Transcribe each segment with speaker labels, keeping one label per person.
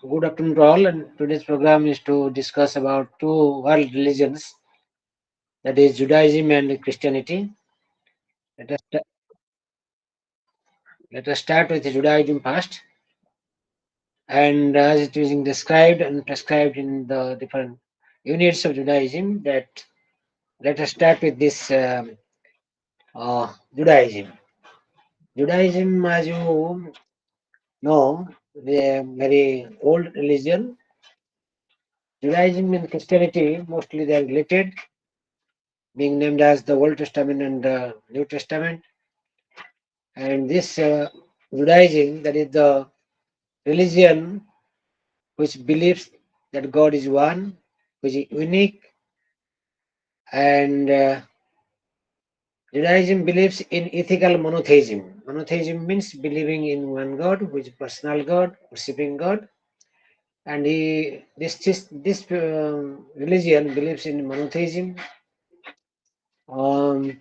Speaker 1: Good afternoon to all, and today's program is to discuss about two world religions, that is Judaism and Christianity. Let us let us start with Judaism first, and as it is described and prescribed in the different units of Judaism, that let us start with this Judaism. Judaism, as you know, the very old religion. Judaism and Christianity mostly they are related, being named as the Old Testament and the New Testament. And this Judaism, that is the religion which believes that God is one, which is unique, and Judaism believes in ethical monotheism. Monotheism means believing in one God, which is personal God, worshipping God, and this religion believes in monotheism, um,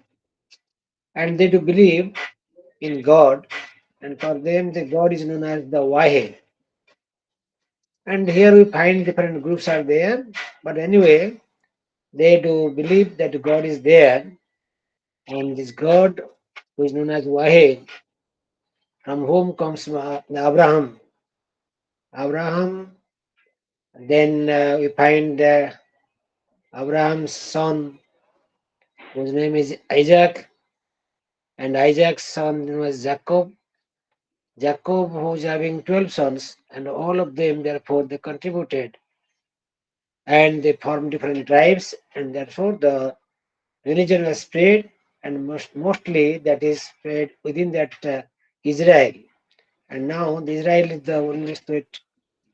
Speaker 1: and they do believe in God, and for them the God is known as the Wahed. And here we find different groups are there, but anyway, they do believe that God is there, and this God, who is known as Wahed, from whom comes Abraham. Abraham, then we find Abraham's son, whose name is Isaac, and Isaac's son was Jacob. Jacob, who's having 12 sons, and all of them, therefore, they contributed and they formed different tribes, and therefore the religion was spread, and mostly that is spread within that Israel. And now the Israel is the only state,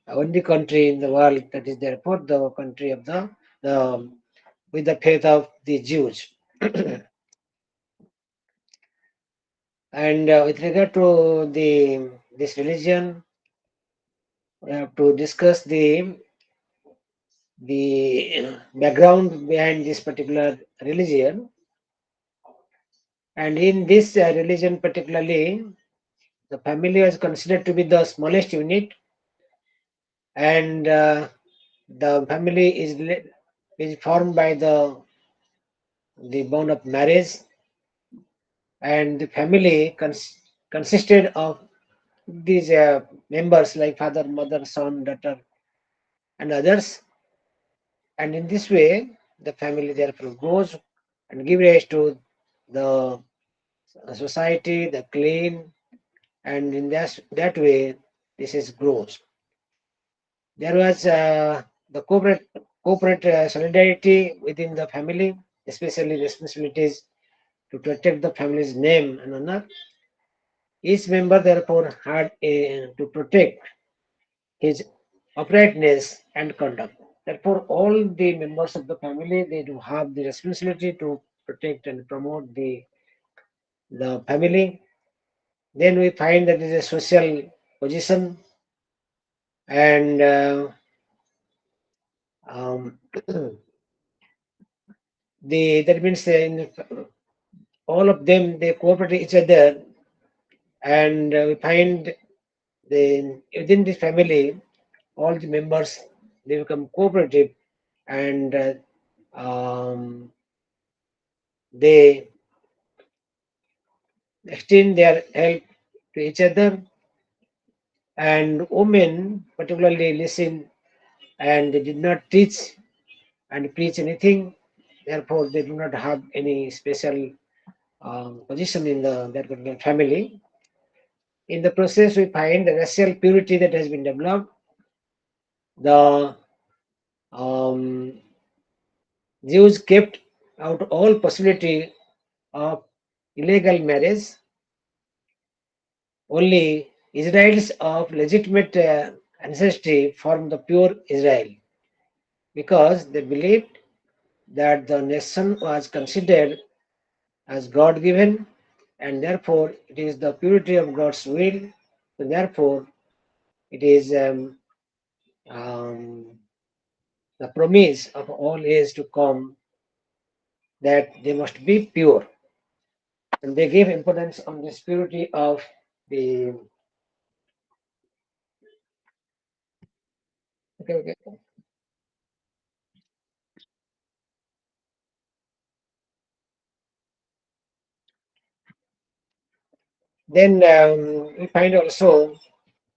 Speaker 1: only country in the world that is therefore the country of the with the faith of the Jews. And with regard to the this religion, we have to discuss the background behind this particular religion. And in this religion, particularly, the family was considered to be the smallest unit, and the family is formed by the bond of marriage, and the family consisted of these members like father, mother, son, daughter, and others. And in this way, the family therefore grows and give rise to the society, the clan, and in that way, this is grows. There was the corporate solidarity within the family, especially responsibilities to protect the family's name and honor. Each member therefore had to protect his uprightness and conduct. Therefore, all the members of the family they do have the responsibility to protect and promote the family. Then we find that there is a social position, and um, that means all of them they cooperate each other, and we find within the family all the members they become cooperative, and they extend their help to each other, and women particularly listen, and they did not teach and preach anything, therefore they do not have any special position in that particular family. In the process we find the racial purity that has been developed, the um, Jews kept out all possibility of illegal marriage. Only Israelis of legitimate ancestry formed the pure Israel, because they believed that the nation was considered as God given, and therefore it is the purity of God's will. So therefore, it is um, the promise of all age to come that they must be pure, and they gave importance on this purity of the Okay, okay. Then we find also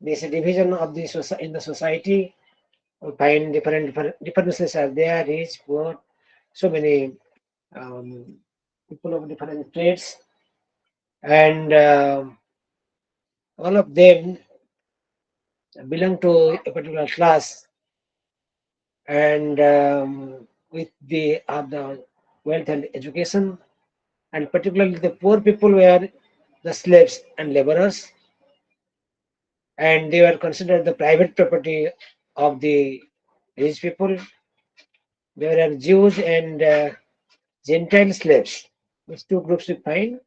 Speaker 1: this division of the in the society. We find different differences are there, rich, poor, so many um, people of different traits, and all of them belong to a particular class, and with the wealth and education, and particularly the poor people were the slaves and laborers, and they were considered the private property of the rich people. There are Jews and Gentile slaves. These two groups we find.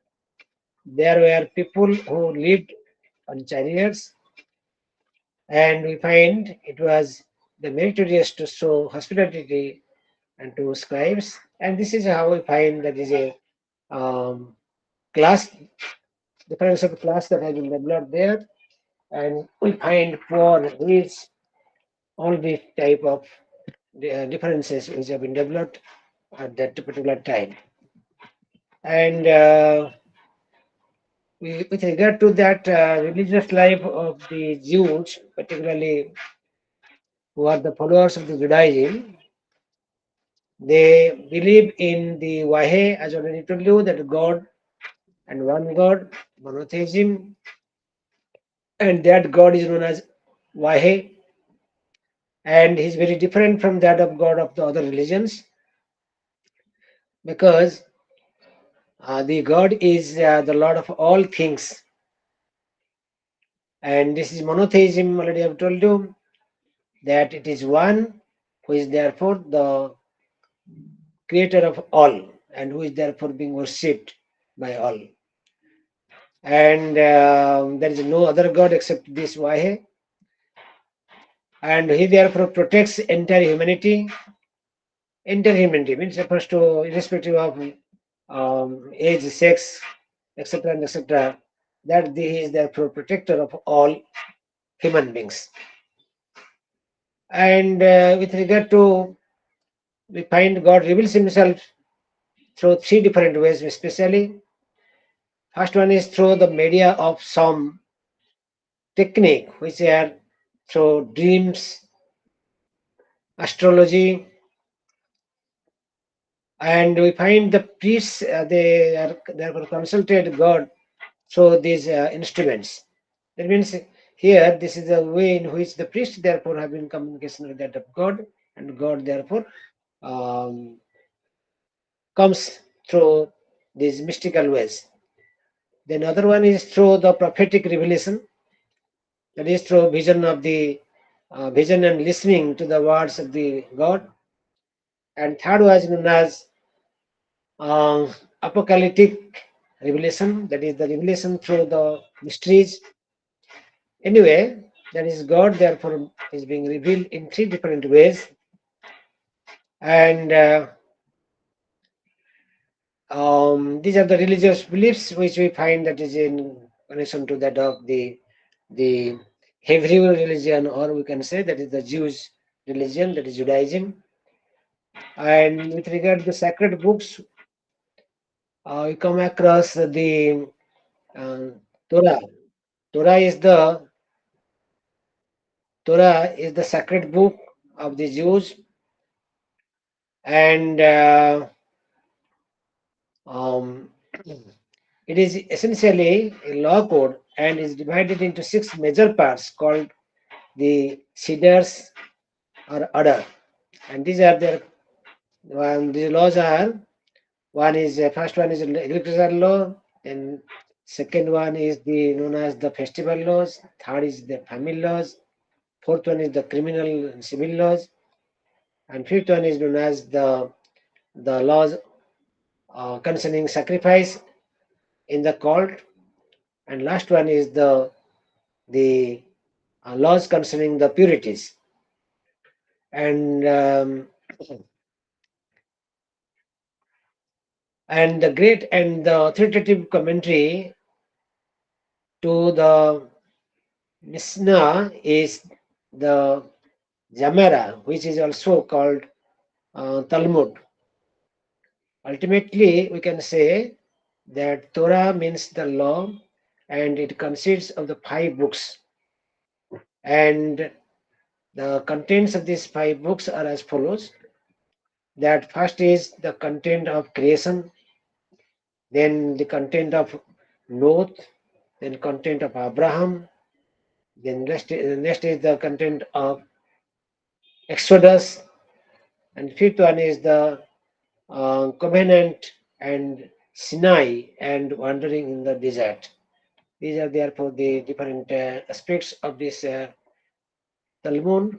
Speaker 1: There were people who lived on chariots, and we find it was the meritorious to show hospitality and to scribes. And this is how we find that is a um, class difference of class that has been developed there. And we find poor, rich, all these type of differences which have been developed at that particular time. And with regard to that religious life of the Jews, particularly who are the followers of the Judaism, they believe in the Wahe, as already told you, that God and one God, monotheism, and that God is known as Wahe, and he's very different from that of God of the other religions because the God is the Lord of all things, and this is monotheism. Already I've told you that it is one who is therefore the creator of all and who is therefore being worshipped by all. And there is no other God except this Wahe. And he therefore protects entire humanity. Entire humanity means refers to irrespective of age, sex, etc. and etc. That he is therefore protector of all human beings. And with regard to, we find God reveals himself through three different ways, especially. First one is through the media of some technique, which are through dreams, astrology, and we find the priests they are therefore consulted God through these instruments. That means here this is the way in which the priests therefore have been communication with that of God, and God therefore um, comes through these mystical ways. Then other one is through the prophetic revelation, that is through vision of the vision and listening to the words of the God. And third was known as uh, apocalyptic revelation, that is the revelation through the mysteries. Anyway, that is God, therefore, is being revealed in three different ways. And these are the religious beliefs which we find that is in connection to that of the Hebrew religion, or we can say that is the Jewish religion, that is Judaism. And with regard to the sacred books, we come across the uh, Torah. Torah is the Torah is the sacred book of the Jews, and um, it is essentially a law code and is divided into six major parts called the Siddhas or Order. And these are their the laws are one is first one is agricultural law, then second one is the known as the festival laws, third is the family laws, fourth one is the criminal and civil laws, and fifth one is known as the laws concerning sacrifice in the cult, and last one is the laws concerning the purities. And and the great and the authoritative commentary to the Mishnah is the Gemara, which is also called Talmud. Ultimately, we can say that Torah means the law, and it consists of the 5 books. And the contents of these 5 books are as follows: that first is the content of creation, then the content of Noah, then content of Abraham, then next is the content of Exodus, and fifth one is the covenant and Sinai and wandering in the desert. These are therefore the different aspects of this Talmud,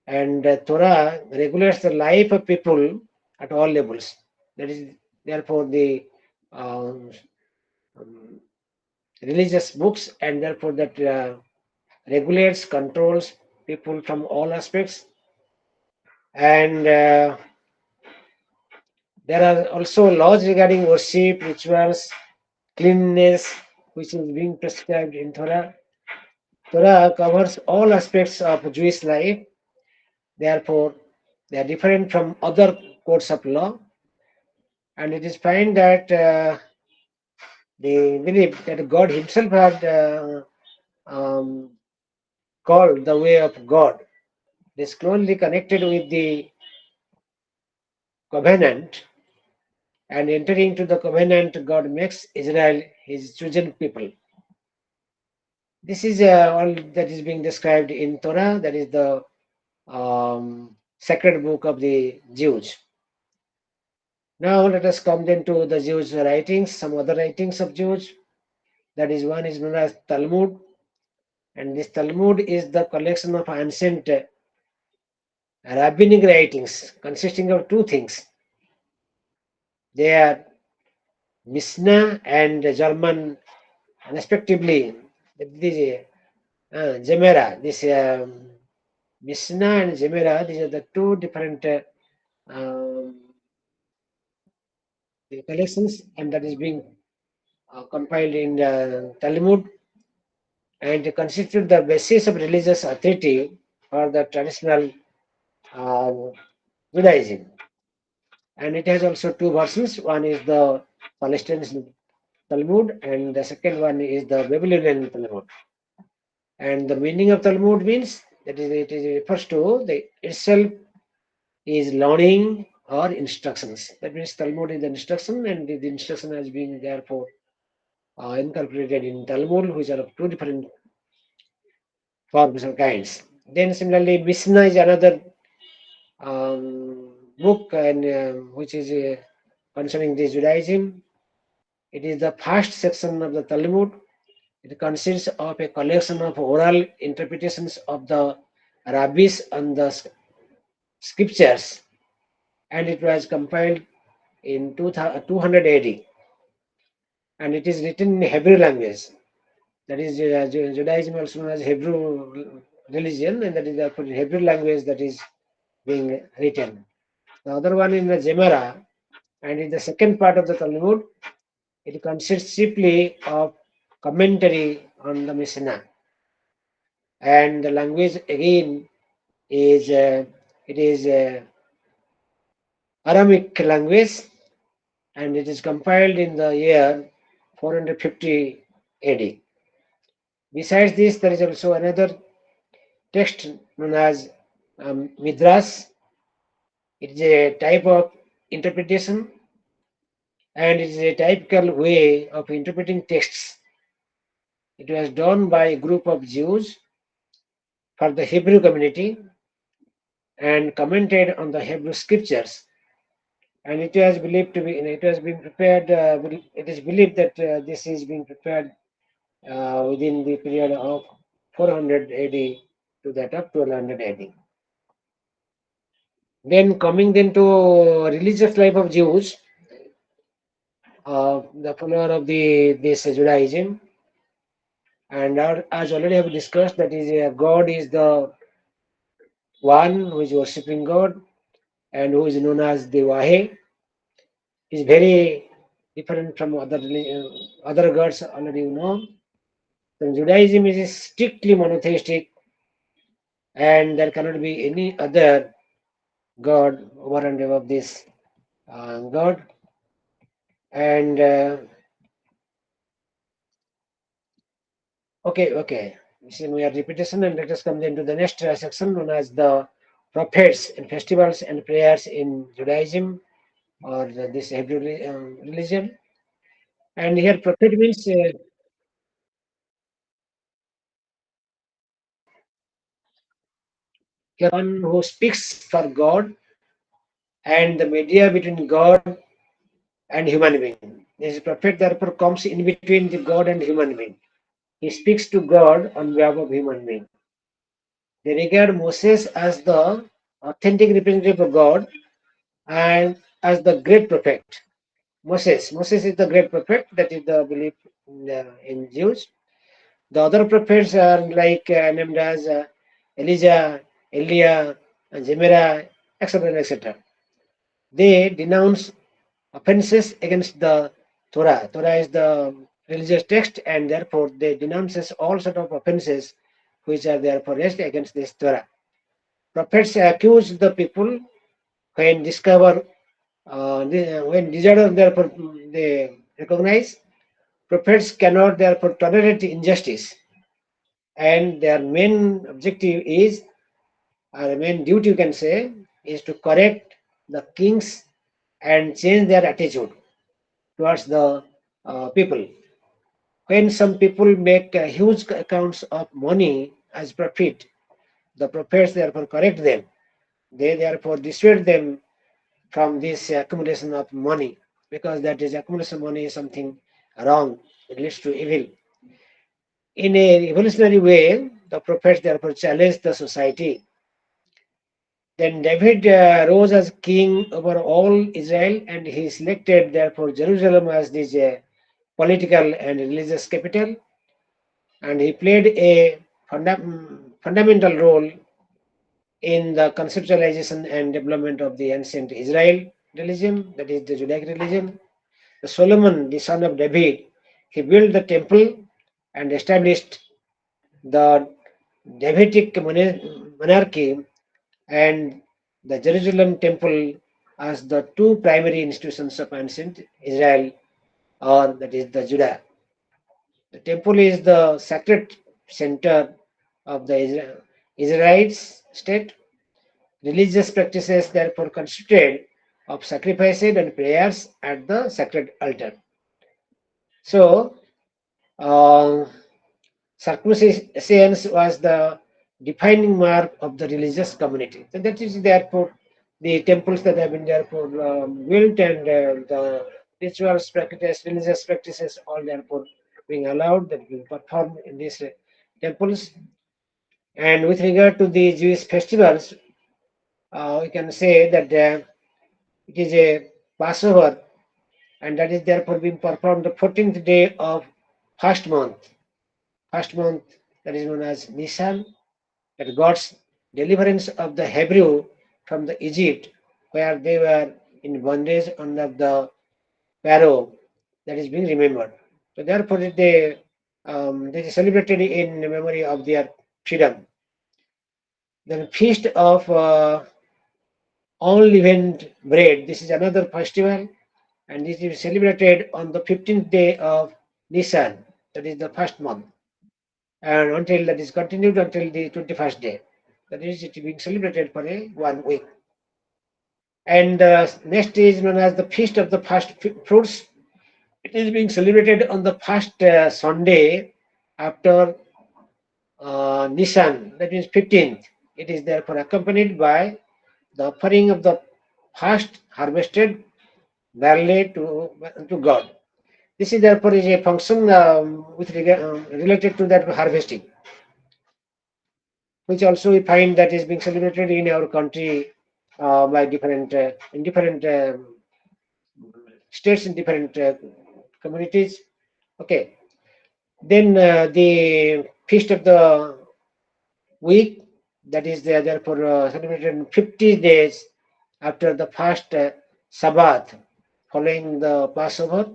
Speaker 1: and Torah regulates the life of people at all levels. That is therefore the um, um, religious books, and therefore that regulates, controls people from all aspects. And there are also laws regarding worship, rituals, cleanliness, which is being prescribed in Torah. Torah covers all aspects of Jewish life. Therefore, they are different from other codes of law. And it is found that they believe that God Himself had um, called the way of God. It is closely connected with the covenant, and entering into the covenant, God makes Israel His chosen people. This is all that is being described in Torah, that is the sacred book of the Jews. Now let us come then to the Jews' writings, some other writings of Jews. That is, one is known as Talmud, and this Talmud is the collection of ancient rabbinic writings consisting of two things. They are Mishnah and German, respectively. This Gemara, this Mishnah and Gemara, these are the two different um, collections, and that is being compiled in Talmud, and constitute the basis of religious authority for the traditional uh, Judaism. And it has also two versions. One is the Palestinian Talmud, and the second one is the Babylonian Talmud. And the meaning of Talmud means that is, it refers to the itself is learning or instructions. That means Talmud is the instruction, and the instruction has been therefore incorporated in Talmud, which are of two different forms or kinds. Then similarly, Mishnah is another book, and which is concerning the Judaism. It is the first section of the Talmud. It consists of a collection of oral interpretations of the rabbis and the scriptures, and it was compiled in 200 AD, and it is written in Hebrew language. That is, Judaism also known as Hebrew religion, and that is therefore in Hebrew language that is being written. The other one in the Gemara, and in the second part of the Talmud, it consists chiefly of commentary on the Mishnah, and the language again is it is Aramic language, and it is compiled in the year 450 AD. Besides this, there is also another text known as Midrash. It is a type of interpretation, and it is a typical way of interpreting texts. It was done by a group of Jews for the Hebrew community and commented on the Hebrew scriptures. And it was believed to be, it was being prepared, it is believed that this is being prepared within the period of 400 AD to that of 1200 AD. Then coming then to religious life of Jews, the follower of this Judaism, and as already have discussed, that is God is the one who is worshipping God and who is known as the Wahe. Is very different from other gods already you know. So Judaism is strictly monotheistic, and there cannot be any other God over and above this God. And okay. So we are repetition, and let us come into the next section known as the prophets and festivals and prayers in Judaism or this Hebrew religion. And here, prophet means here one who speaks for God and the media between God and human being. This prophet therefore comes in between the God and human being. He speaks to God on behalf of human being. They regard Moses as the authentic representative of God and as the great prophet. Moses is the great prophet. That is the belief in Jews. The other prophets are like named as Elijah, Elia, and Zemira, etc., etc. They denounce offenses against the Torah. Torah is the religious text, and therefore they denounces all sort of offenses which are therefore raised against this Torah. Prophets accuse the people when discover when disorder therefore they recognize. Prophets cannot therefore tolerate injustice, and their main objective is, or main duty you can say, is to correct the kings and change their attitude towards the people. When some people make huge accounts of money as profit, the prophets therefore correct them. They therefore dissuade them from this accumulation of money, because that is accumulation of money is something wrong. It leads to evil. In a revolutionary way, the prophets therefore challenged the society. Then David rose as king over all Israel, and he selected therefore Jerusalem as his political and religious capital, and he played a fundamental role in the conceptualization and development of the ancient Israel religion, that is the Judaic religion. The Solomon, the son of David, he built the temple and established the Davidic monarchy and the Jerusalem temple as the two primary institutions of ancient Israel, or that is the Judah. The temple is the sacred center of the Israelites state. Religious practices therefore consisted of sacrifices and prayers at the sacred altar. So, uh, circumcision was the defining mark of the religious community. So that is therefore the temples that have been therefore built, and the rituals, practices, religious practices, all therefore being allowed, that being performed in these temples. And with regard to the Jewish festivals, we can say that it is a Passover, and that is therefore being performed the 14th day of first month. First month, that is known as Nisan, that God's deliverance of the Hebrew from the Egypt, where they were in bondage under the Pharaoh, that is being remembered. So therefore, they celebrated in memory of their freedom. Then feast of unleavened bread. This is another festival, and this is celebrated on the 15th day of Nisan, that is the first month, and until that is continued until the 21st day. That is, it is being celebrated for a 1 week. And next is known as the Feast of the First Fruits. It is being celebrated on the first Sunday after Nisan, that means 15th. It is therefore accompanied by the offering of the first harvested barley to God. This is therefore is a function related to that harvesting, which also we find that is being celebrated in our country by different in different states, in different communities. Okay, then the feast of the week, that is therefore celebrated in 50 days after the first Sabbath following the Passover.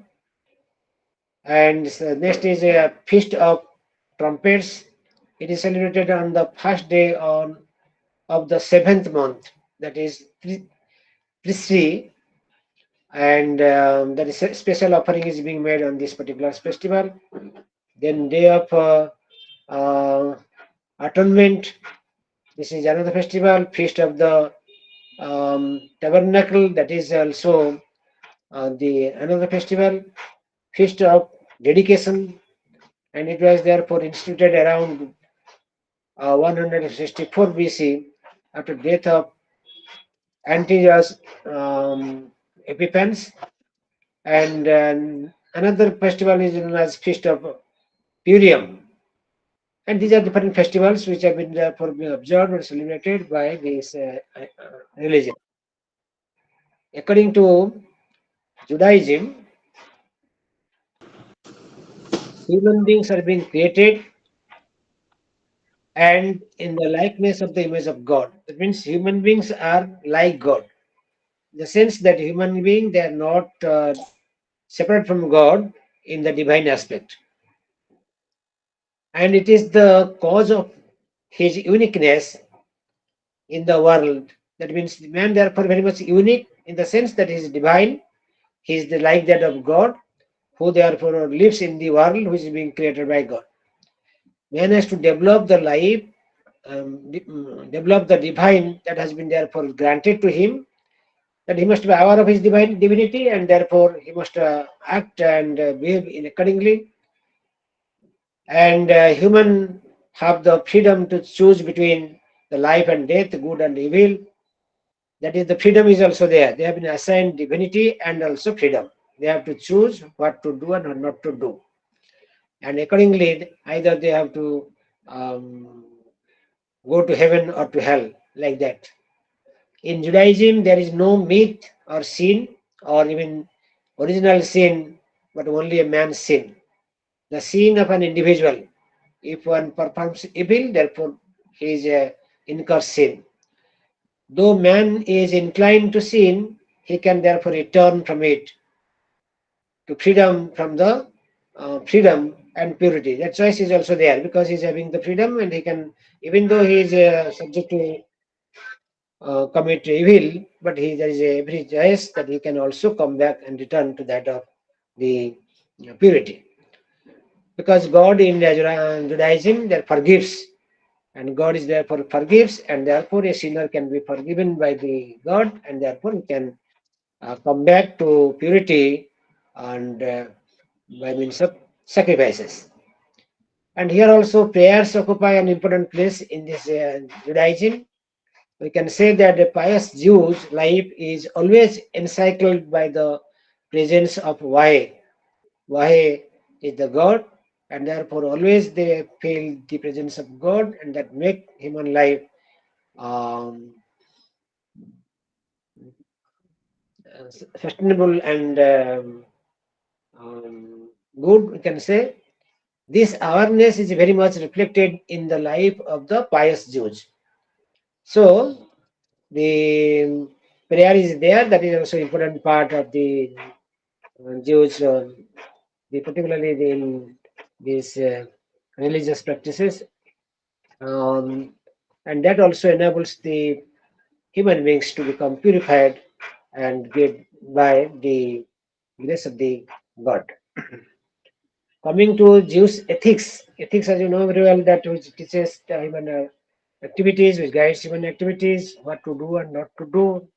Speaker 1: And next is a feast of trumpets. It is celebrated on the first day on of the seventh month, that is Class-3, and that is a special offering is being made on this particular festival. Then day of uh, atonement. This is another festival. Feast of the tabernacle. That is also the another festival. Feast of dedication, and it was therefore instituted around 164 BC after death of Antiochus Epiphanes. And another festival is known as Feast of Purium. And these are different festivals which have been therefore being observed or celebrated by this religion. According to Judaism, human beings are being created and in the likeness of the image of God. That means human beings are like God. In the sense that human beings, they are not separate from God in the divine aspect. And it is the cause of his uniqueness in the world. That means the man therefore very much unique in the sense that he is divine. He is the like that of God, who therefore lives in the world which is being created by God. Man has to develop the life, develop the divine that has been therefore granted to him. That he must be aware of his divine divinity, and therefore he must act and behave in accordingly. And human have the freedom to choose between the life and death, good and evil. That is, the freedom is also there. They have been assigned divinity and also freedom. They have to choose what to do and what not to do. And accordingly, either they have to um, go to heaven or to hell, like that. In Judaism, there is no myth or sin or even original sin, but only a man's sin. The sin of an individual. If one performs evil, therefore he is incurs sin. Though man is inclined to sin, he can therefore return from it to freedom from the freedom and purity. That choice is also there because he's having the freedom and he can, even though he is subject to commit evil, but there is every choice that he can also come back and return to that of the purity. Because God in Judaism there forgives, and God is therefore forgives, and therefore a sinner can be forgiven by the God, and therefore he can come back to purity and by means of sacrifices. And here also prayers occupy an important place in this Judaism. We can say that the pious Jews' life is always encircled by the presence of Wahe. Wahe is the God, and therefore always they feel the presence of God, and that make human life um, sustainable and good, we can say. This awareness is very much reflected in the life of the pious Jews. So the prayer is there. That is also important part of the Jews, particularly in these religious practices, um, and that also enables the human beings to become purified and get by the grace of the God. Coming to Jews ethics, as you know very well, that which teaches the human activities, which guides human activities, what to do and not to do.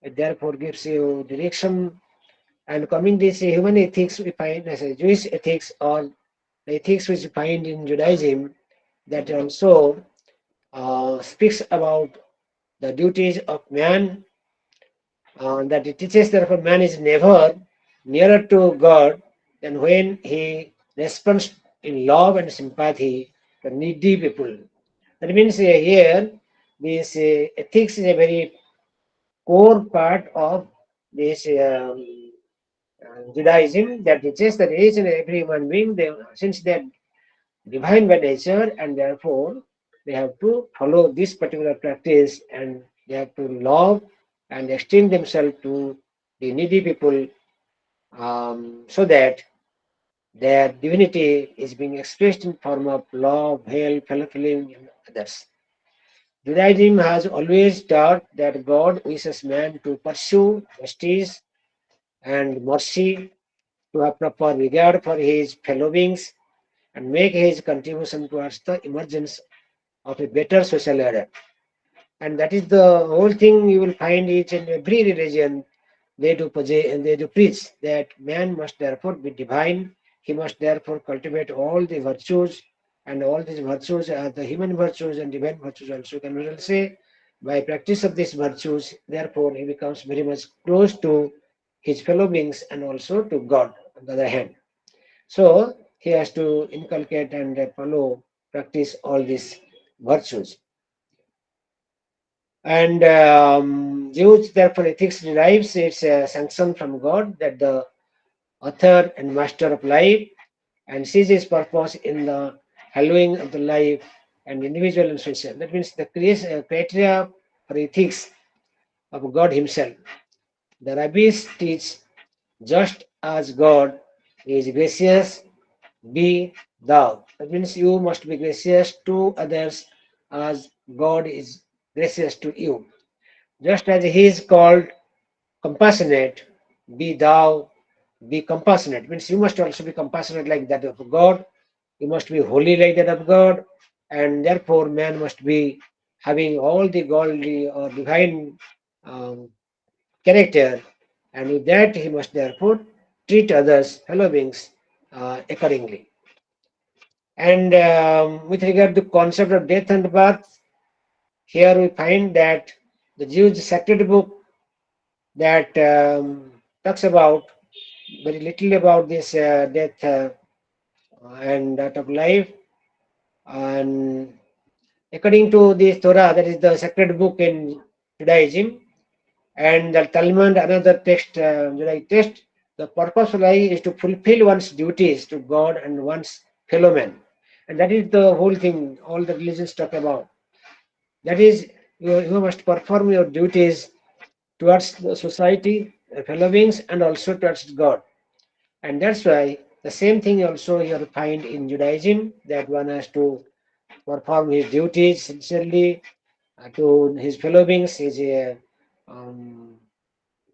Speaker 1: It therefore gives you direction. And coming this human ethics, we find as a Jewish ethics or the ethics which we find in Judaism, that also speaks about the duties of man, that it teaches therefore man is never nearer to God than when he responds in love and sympathy to needy people. That means here this ethics is a very core part of this Judaism, that teaches that each and every human being, they, since they are divine by nature, and therefore they have to follow this particular practice, and they have to love and extend themselves to the needy people, so that their divinity is being expressed in form of love, help, fellow feeling, and others. Judaism has always taught that God wishes man to pursue justice and mercy, to have proper regard for his fellow beings, and make his contribution towards the emergence of a better social order. And that is the whole thing you will find each and every religion. They do preach that man must therefore be divine. He must therefore cultivate all the virtues, and all these virtues are the human virtues and divine virtues also. Can we say by practice of these virtues, therefore he becomes very much close to his fellow beings and also to God on the other hand. So he has to inculcate and follow, practice all these virtues. And Jews, therefore, ethics derives its sanction from God, that the author and master of life, and sees his purpose in the hallowing of the life and individual and social. That means the criteria for ethics of God Himself. The rabbis teach, just as God is gracious, be thou. That means you must be gracious to others as God is gracious to you. Just as He is called compassionate, be thou, be compassionate. Means you must also be compassionate like that of God. You must be holy like that of God, and therefore man must be having all the godly or divine um, character, and with that he must therefore treat others, fellow beings, accordingly. And with regard to concept of death and birth, here we find that the Jews' sacred book that talks about very little about this death and that of life. And according to the Torah, that is the sacred book in Judaism, and the Talmud, another text, Judaic text, the purpose of life is to fulfill one's duties to God and one's fellow man. And that is the whole thing all the religions talk about. That is, you must perform your duties towards the society, fellow beings, and also towards God. And that's why the same thing also you find in Judaism, that one has to perform his duties sincerely to his fellow beings, um,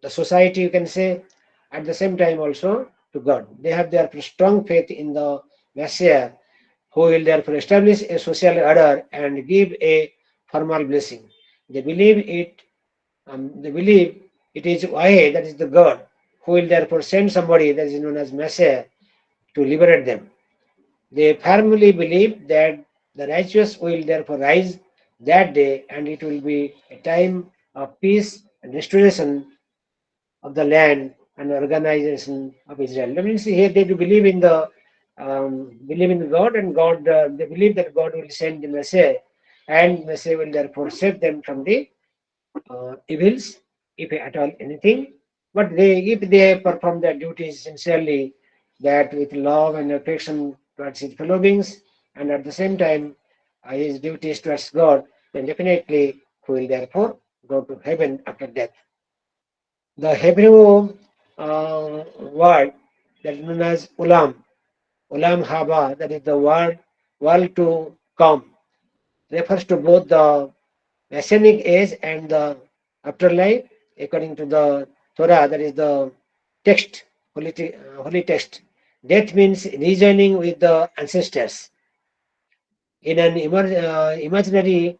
Speaker 1: the society, you can say, at the same time also to God. They have their strong faith in the Messiah, who will therefore establish a social order and give a formal blessing. They believe it. They believe it is Yahweh, that is the God, who will therefore send somebody that is known as Messiah to liberate them. They firmly believe that the righteous will therefore rise that day, and it will be a time of peace and restoration of the land and organization of Israel. That means here they do believe in God, and God they believe that God will send the Messiah, and Messiah will therefore save them from the evils, if at all anything. But if they perform their duties sincerely, that with love and affection towards his fellow beings, and at the same time his duties towards God, then definitely he will therefore go to heaven after death. The Hebrew word that is known as ulam haba, that is the word world to come, refers to both the Messianic age and the afterlife, according to the Torah, that is the text, holy text. Death means rejoining with the ancestors in an imaginary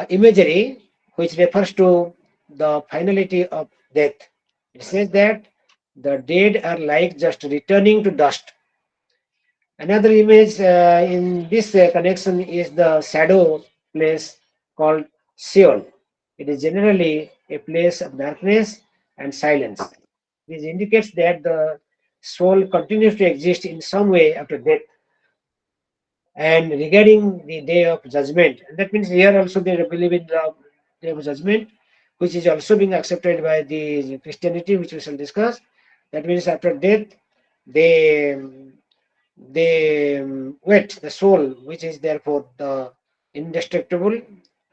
Speaker 1: imagery, which refers to the finality of death. It says that the dead are like just returning to dust. Another image in this connection is the shadow place called Sheol. It is generally a place of darkness and silence. This indicates that the soul continues to exist in some way after death. And regarding the day of judgment, and that means here also they believe in the day of judgment, which is also being accepted by the Christianity, which we shall discuss. That means after death, they wait the soul, which is therefore the indestructible,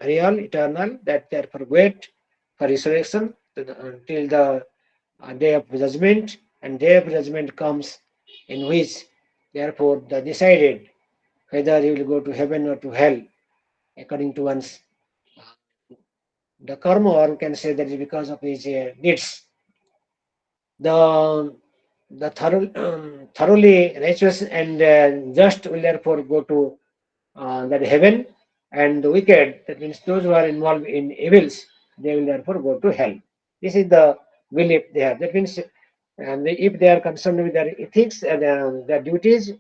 Speaker 1: real, eternal, that therefore wait for resurrection until the day of judgment, and day of judgment comes, in which therefore the decided whether he will go to heaven or to hell, according to one's the karma, or can say that is because of his deeds. The thoroughly righteous and just will therefore go to that heaven, and the wicked, that means those who are involved in evils, they will therefore go to hell. This is the belief they have. That means, and if they are concerned with their ethics and their duties,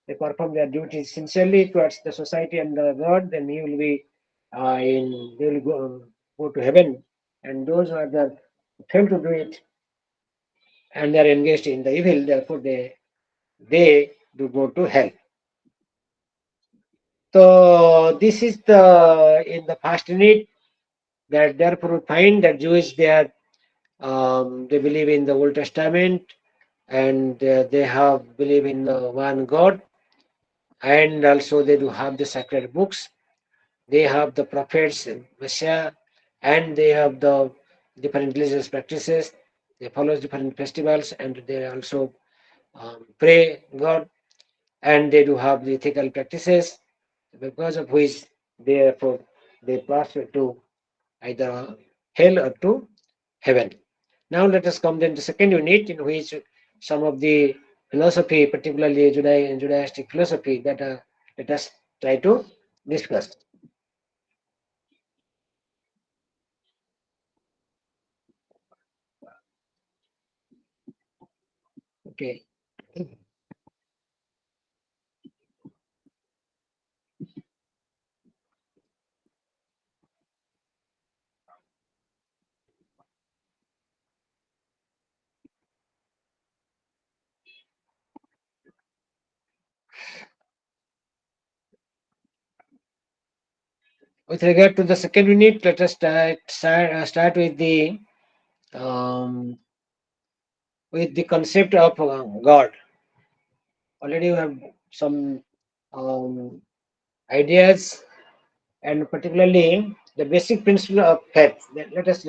Speaker 1: they perform their duties sincerely towards the society and the God, then he will be they will go to heaven. And those who are the fail to do it and they are engaged in the evil, therefore they do go to hell. So this is the in the past unit that therefore we find that Jewish they believe in the Old Testament, and they have believe in the one God, and also they do have the sacred books. They have the prophets, Messiah, and they have the different religious practices. They follow different festivals, and they also pray God, and they do have the ethical practices, because of which therefore they pass to either hell or to heaven. Now let us come then to second unit, in which some of the philosophy, particularly Judaistic philosophy, that let us try to discuss. Okay. With regard to the second unit, let us start um, with the concept of God. Already we have some um, ideas, and particularly the basic principle of faith. Let us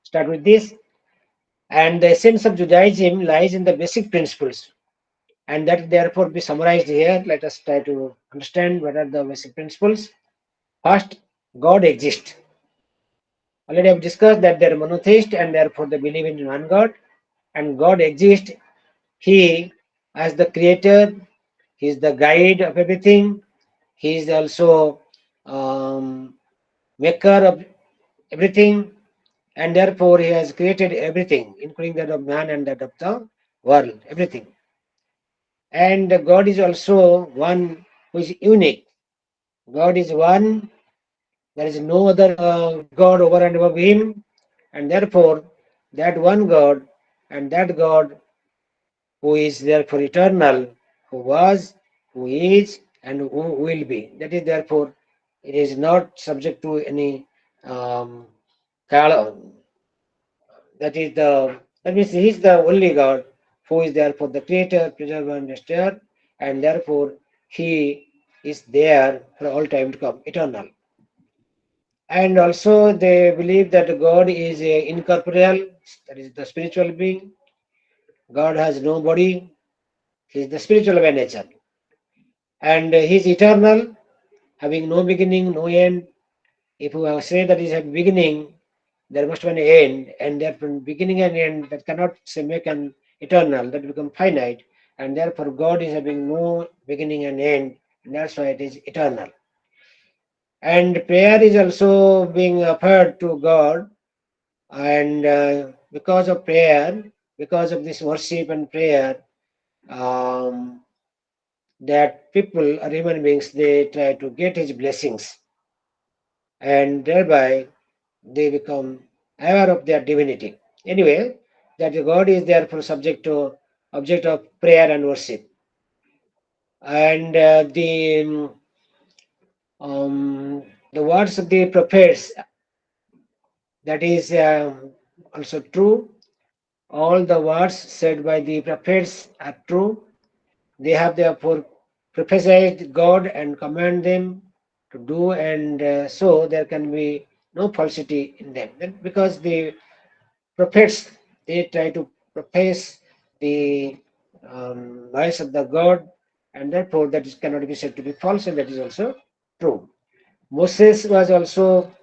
Speaker 1: start with this. And the essence of Judaism lies in the basic principles, and that therefore be summarized here. Let us try to understand what are the basic principles. First, God exists. Already I've discussed that they are monotheist, and therefore they believe in one God, and God exists. He, as the creator, He is the guide of everything. He is also maker of everything, and therefore He has created everything, including that of man and that of the world, everything. And God is also one who is unique. God is one, there is no other God over and above Him, and therefore that one God, and that God who is therefore eternal, who was, who is, and who will be. That is therefore, it is not subject to any um, that means He is the only God who is therefore the creator, preserver, and destroyer, and therefore He is there for all time to come, eternal. And also they believe that God is a incorporeal, that is the spiritual being. God has no body, He is the spiritual by nature. And He is eternal, having no beginning, no end. If we say that is a beginning, there must be an end, and that from beginning and end that cannot say make an eternal, that become finite, and therefore God is having no beginning and end, and that's why it is eternal. And prayer is also being offered to God, and because of prayer, because of this worship and prayer, um, that people or human beings they try to get His blessings, and thereby they become aware of their divinity. Anyway, that God is therefore subject to object of prayer and worship. And the words of the prophets, that is also true. All the words said by the prophets are true. They have therefore prophesied God and command them to do, and so there can be no falsity in them. Because the prophets they try to profess the voice of the God, and therefore that is cannot be said to be false, and that is also true. Moses was also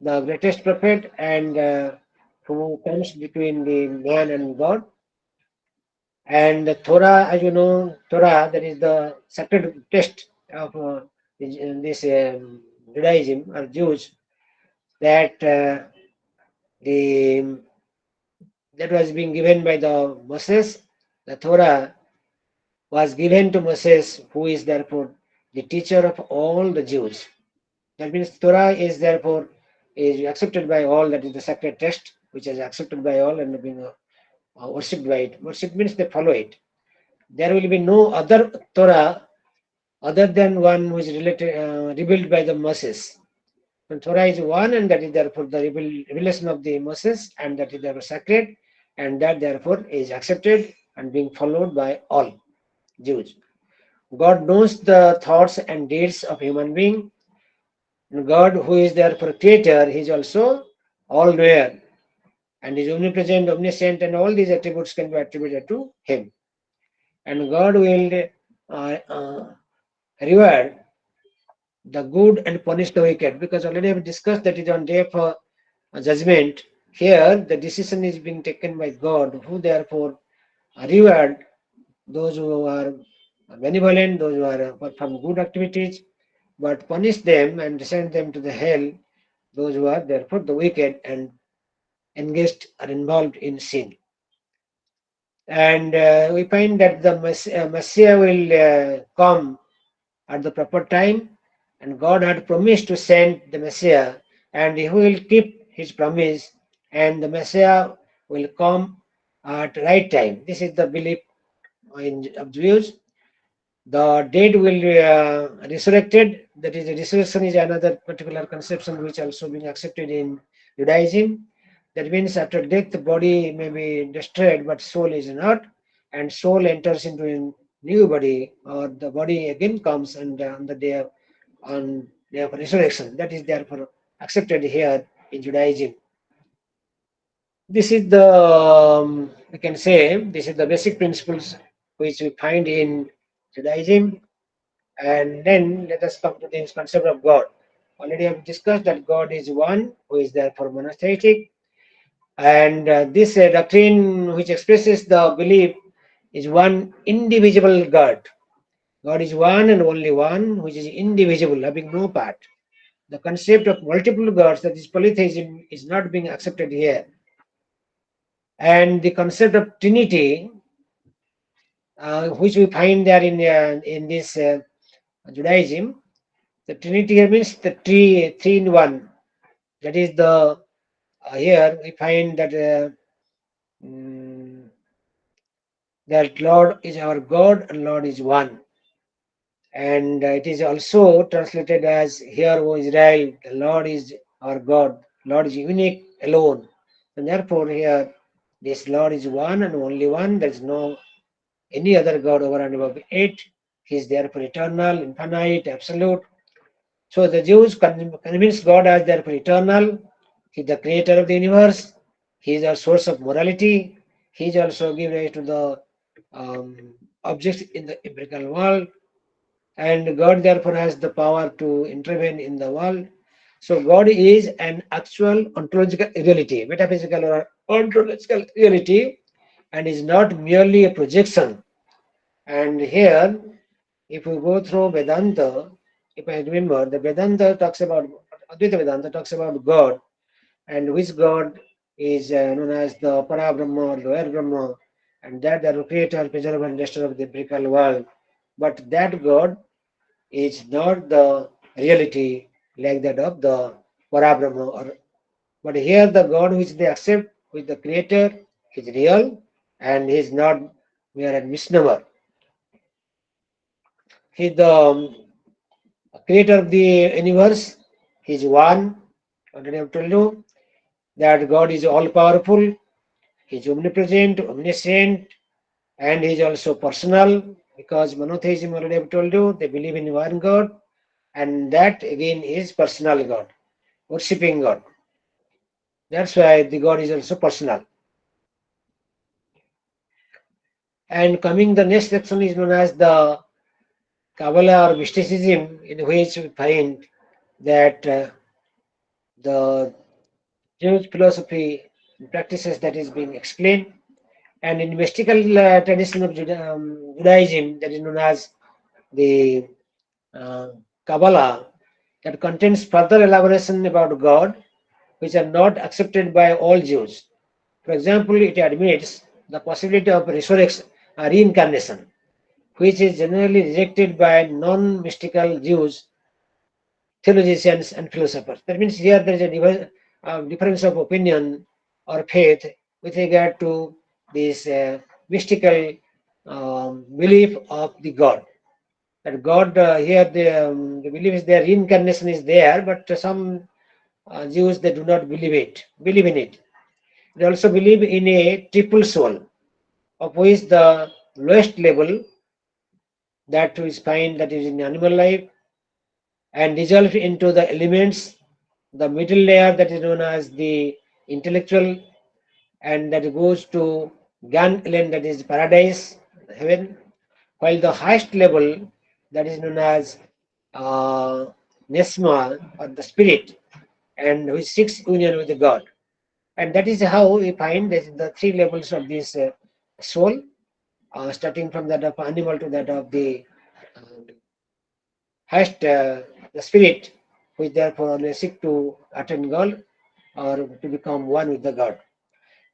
Speaker 1: the greatest prophet and who comes between the man and God. And the Torah, as you know, Torah, that is the sacred text of this Judaism or Jews, that the that was being given by the Moses. The Torah was given to Moses, who is therefore the teacher of all the Jews. That means Torah is therefore is accepted by all. That is the sacred text, which is accepted by all and being worshipped by it. Worship means they follow it. There will be no other Torah other than one who is revealed by the Moses. And Torah is one, and that is therefore the revelation of the Moses, and that is therefore sacred, and that therefore is accepted and being followed by all Jews. God knows the thoughts and deeds of human being. And God, who is therefore creator, he is also all knower and is omnipresent, omniscient, and all these attributes can be attributed to him. And God will reward the good and punish the wicked, because already I've discussed that is on day of judgment. Here, the decision is being taken by God, who therefore reward those who are benevolent, those who are perform good activities, but punish them and send them to the hell, those who are therefore the wicked and engaged or involved in sin. And we find that the Messiah will come at the proper time, and God had promised to send the Messiah, and He will keep His promise, and the Messiah will come at right time. This is the belief of Jews. The dead will be resurrected. That is, the resurrection is another particular conception which also being accepted in Judaism. That means after death, the body may be destroyed, but soul is not, and soul enters into a new body, or the body again comes, and on the day of resurrection. That is therefore accepted here in Judaism. This is the we can say this is the basic principles which we find in Judaism. And then let us come to this concept of God. Already I've discussed that God is one, who is therefore monotheistic. And this doctrine, which expresses the belief, is one indivisible God. God is one and only one, which is indivisible, having no part. The concept of multiple gods, that is polytheism, is not being accepted here. And the concept of Trinity, which we find there in this Judaism, the Trinity here means the three in one. That is the here we find that mm, that Lord is our God and Lord is one, and it is also translated as here, O Israel, the Lord is our God. Lord is unique alone, and therefore here this Lord is one and only one. There is no any other God over and above it. He is therefore eternal, infinite, absolute. So the Jews convinced God as therefore eternal. He is the creator of the universe. He is our source of morality. He is also give rise to the objects in the empirical world. And God therefore has the power to intervene in the world. So God is an actual ontological reality, metaphysical or ontological reality, and is not merely a projection. And here, if we go through Vedanta, if I remember, the Vedanta talks about Advaita Vedanta talks about God, and which God is known as the Para Brahma or lower Brahma, and that the creator, preserver, and destroyer of the empirical world. But that God is not the reality like that of the Para Brahma. But here the God which they accept, with the creator, is real and he is not mere a misnomer. He is the creator of the universe. He is one. Already I have told you that God is all powerful. He is omnipresent, omniscient, and he is also personal, because monotheism, already I have told you, they believe in one God, and that again is personal God, worshipping God. That's why the God is also personal. And coming the next section is known as the Kabbalah or mysticism, in which we find that the Jewish philosophy and practices that is being explained, and in mystical tradition of Judaism that is known as the uh, Kabbalah, that contains further elaboration about God, which are not accepted by all Jews. For example, it admits the possibility of resurrection, reincarnation, which is generally rejected by non-mystical Jews, theologians, and philosophers. That means here there is a difference of opinion or faith with regard to this mystical belief of the God. That God here the belief is there, reincarnation is there, but some Jews they do not believe in it. They also believe in a triple soul, of which the lowest level that is found that is in animal life and dissolved into the elements, the middle layer that is known as the intellectual, and that goes to Gan Elen, that is paradise, heaven, while the highest level that is known as uh, Nesma or the spirit, and which seeks union with the God. And that is how we find that the three levels of this soul, starting from that of animal to that of the highest, the spirit, which therefore always seek to attain God or to become one with the God.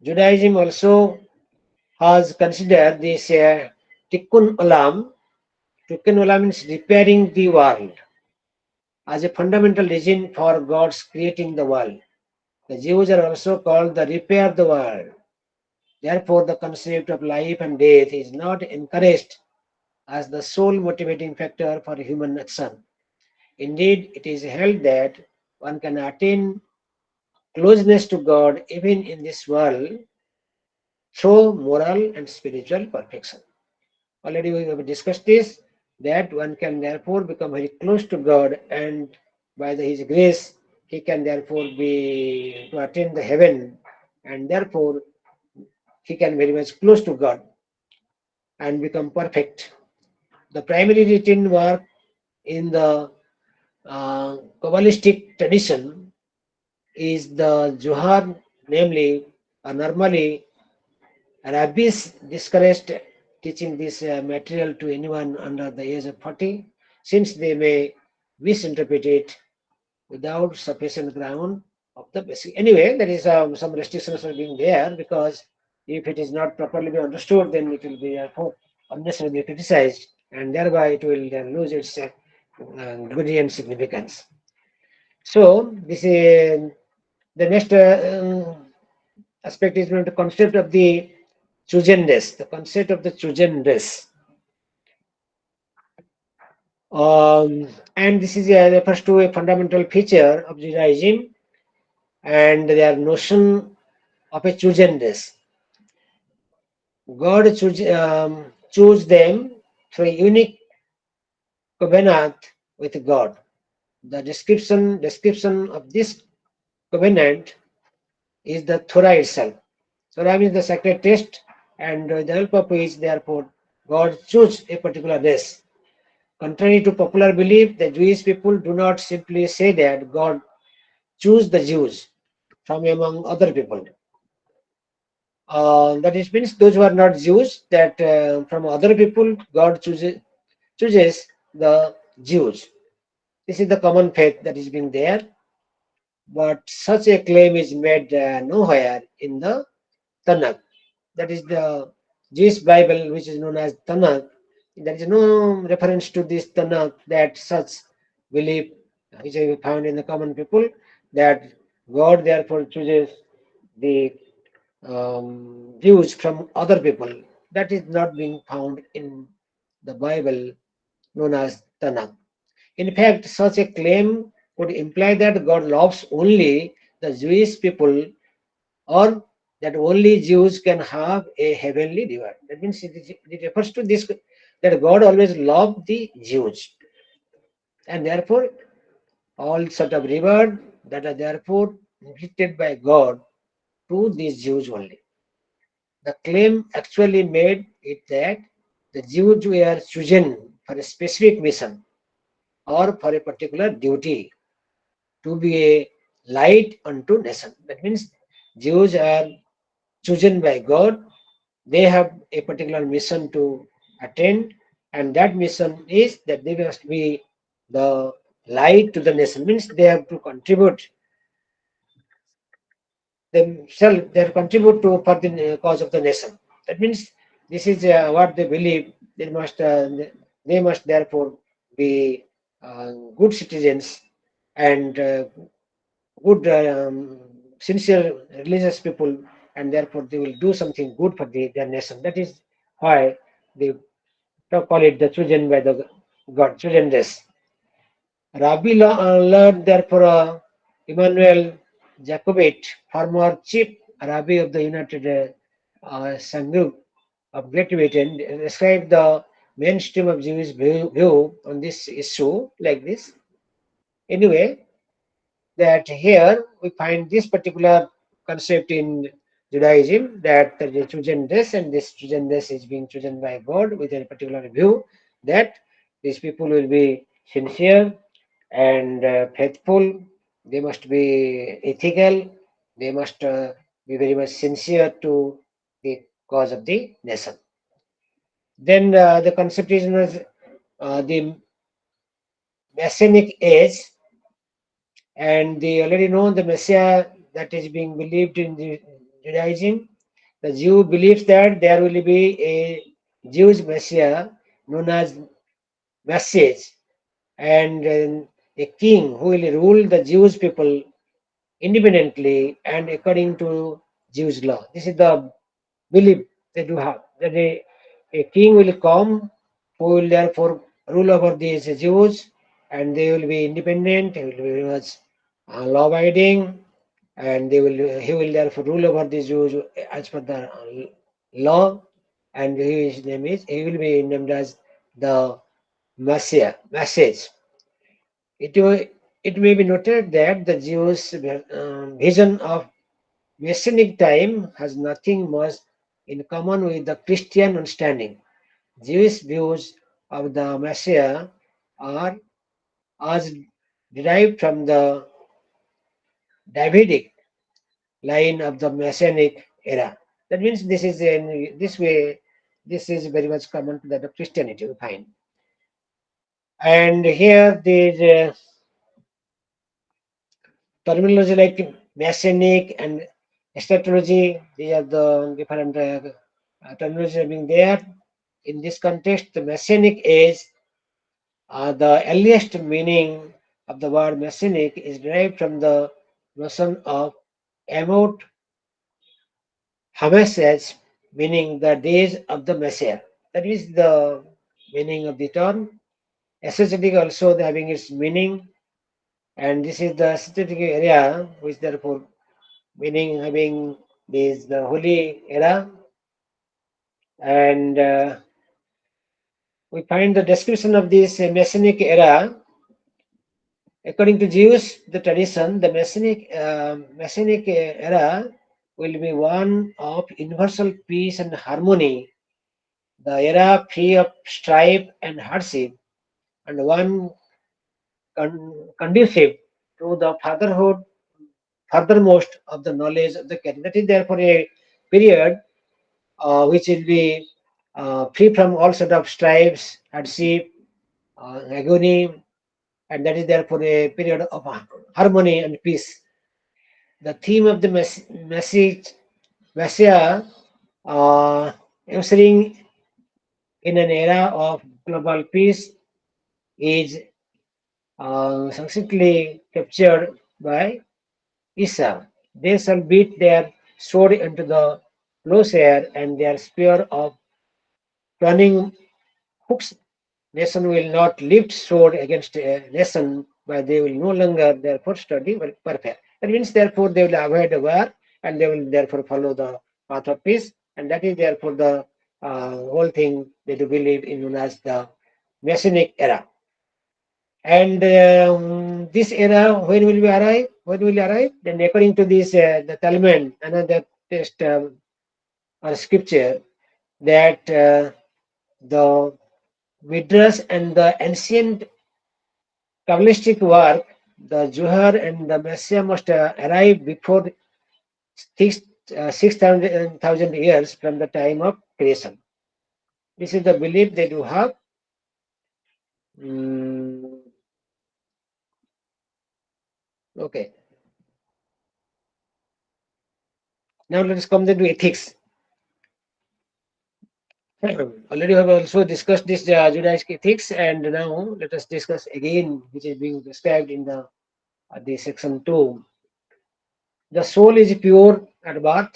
Speaker 1: Judaism also has considered this tikkun olam. Tikkun olam means repairing the world as a fundamental reason for God's creating the world. The Jews are also called the repair the world. Therefore, the concept of life and death is not encouraged as the sole motivating factor for human action. Indeed, it is held that one can attain closeness to God even in this world through moral and spiritual perfection. Already we have discussed this, that one can therefore become very close to God, and by His grace, he can therefore be to attain the heaven, and therefore he can very much close to God and become perfect. The primary written work in the Kabbalistic tradition is the Zohar, namely, normally rabbis discouraged teaching this material to anyone under the age of 40, since they may misinterpret it without sufficient ground of the basic. Anyway, there is some restrictions are being there, because if it is not properly be understood, then it will be unnecessarily criticized, and thereby it will lose its beauty and significance. So this is the next aspect is the concept of the chosen race. The concept of the chosen race. And this is refers to a fundamental feature of Judaism and their notion of a chosen race. God choose them through a unique covenant with God. The description of this covenant is the Torah itself. Torah means the sacred text, and with the help of which, therefore, God choose a particular race. Contrary to popular belief, the Jewish people do not simply say that God choose the Jews from among other people. That it means those who are not Jews, that from other people, God chooses the Jews. This is the common faith that is being there, but such a claim is made nowhere in the Tanakh. That is the Jewish Bible, which is known as Tanakh. There is no reference to this Tanakh that such belief, which I found in the common people, that God therefore chooses the Jews from other people. That is not being found in the Bible known as Tanakh. In fact, such a claim would imply that God loves only the Jewish people, or that only Jews can have a heavenly reward. That means it refers to this, that God always loved the Jews, and therefore all sort of reward that are therefore inflicted by God to these Jews only. The claim actually made it that the Jews were chosen for a specific mission or for a particular duty. to be a light unto nation. That means Jews are chosen by God. They have a particular mission to attend, and that mission is that they must be the light to the nation. Means they have to contribute themselves, they contribute to for the cause of the nation. That means this is what they believe. They must therefore be good citizens and good, sincere religious people, and therefore they will do something good for their nation. That is why they call it the chosen by the God, chosen race. Rabbi learned therefore Emmanuel Jacobite, former chief rabbi of the United Sanghug of Great Britain, described the mainstream of Jewish view on this issue like this. Anyway, that here we find this particular concept in Judaism that the chosen race, and this chosen race is being chosen by God with a particular view that these people will be sincere and faithful. They must be ethical. They must be very much sincere to the cause of the nation. Then the concept is known as the Messianic age, and they already know the Messiah that is being believed in the Judaism. The Jew believes that there will be a Jewish Messiah known as Messiah, and a king who will rule the Jewish people independently and according to Jewish law. This is the belief they do have that a king will come who will therefore rule over these Jews, and they will be independent, he will be very much law abiding, and he will therefore rule over these Jews as per the law, and his name is he will be named as the Messiah, message. It may be noted that the Jews' vision of Messianic time has nothing much in common with the Christian understanding. Jewish views of the Messiah are as derived from the Davidic line of the Messianic era. That means this is in this way. This is very much common to that of Christianity. We find, and here the terminology like Messianic and eschatology. These are the different terminology being there. In this context, the Messianic age, the earliest meaning of the word Messianic is derived from the notion of Emot Hameses, meaning the days of the Messiah. That is the meaning of the term. Eschatology also having its meaning, and this is the eschatologic area, which therefore meaning having this the holy era, and we find the description of this Messianic era. According to Jews, the tradition, the Messianic era will be one of universal peace and harmony, the era free of strife and hardship, and one conducive to the fatherhood, furthermost of the knowledge of the king. That is therefore a period which will be free from all sort of strifes, hardship, agony, and that is therefore a period of harmony and peace. The theme of the message, Messiah, ushering in an era of global peace, is succinctly captured by Isa. They shall beat their sword into the plowshare and their spear of turning hooks. Nation will not lift sword against a nation, but they will no longer therefore study perfect. That means therefore they will avoid war, and they will therefore follow the path of peace, and that is therefore the whole thing they do believe in known as the Messianic era. And this era, when will we arrive? When will we arrive? Then according to this, the Talmud, another text or scripture, that the Midrash and the ancient Kabbalistic work the Juhar and the Messiah must arrive before 6,000 years from the time of creation. This is the belief they do have. Mm, okay. Now let us come then to ethics. Already we have also discussed this Judaic ethics, and now let us discuss again, which is being described in the section 2. The soul is pure at birth.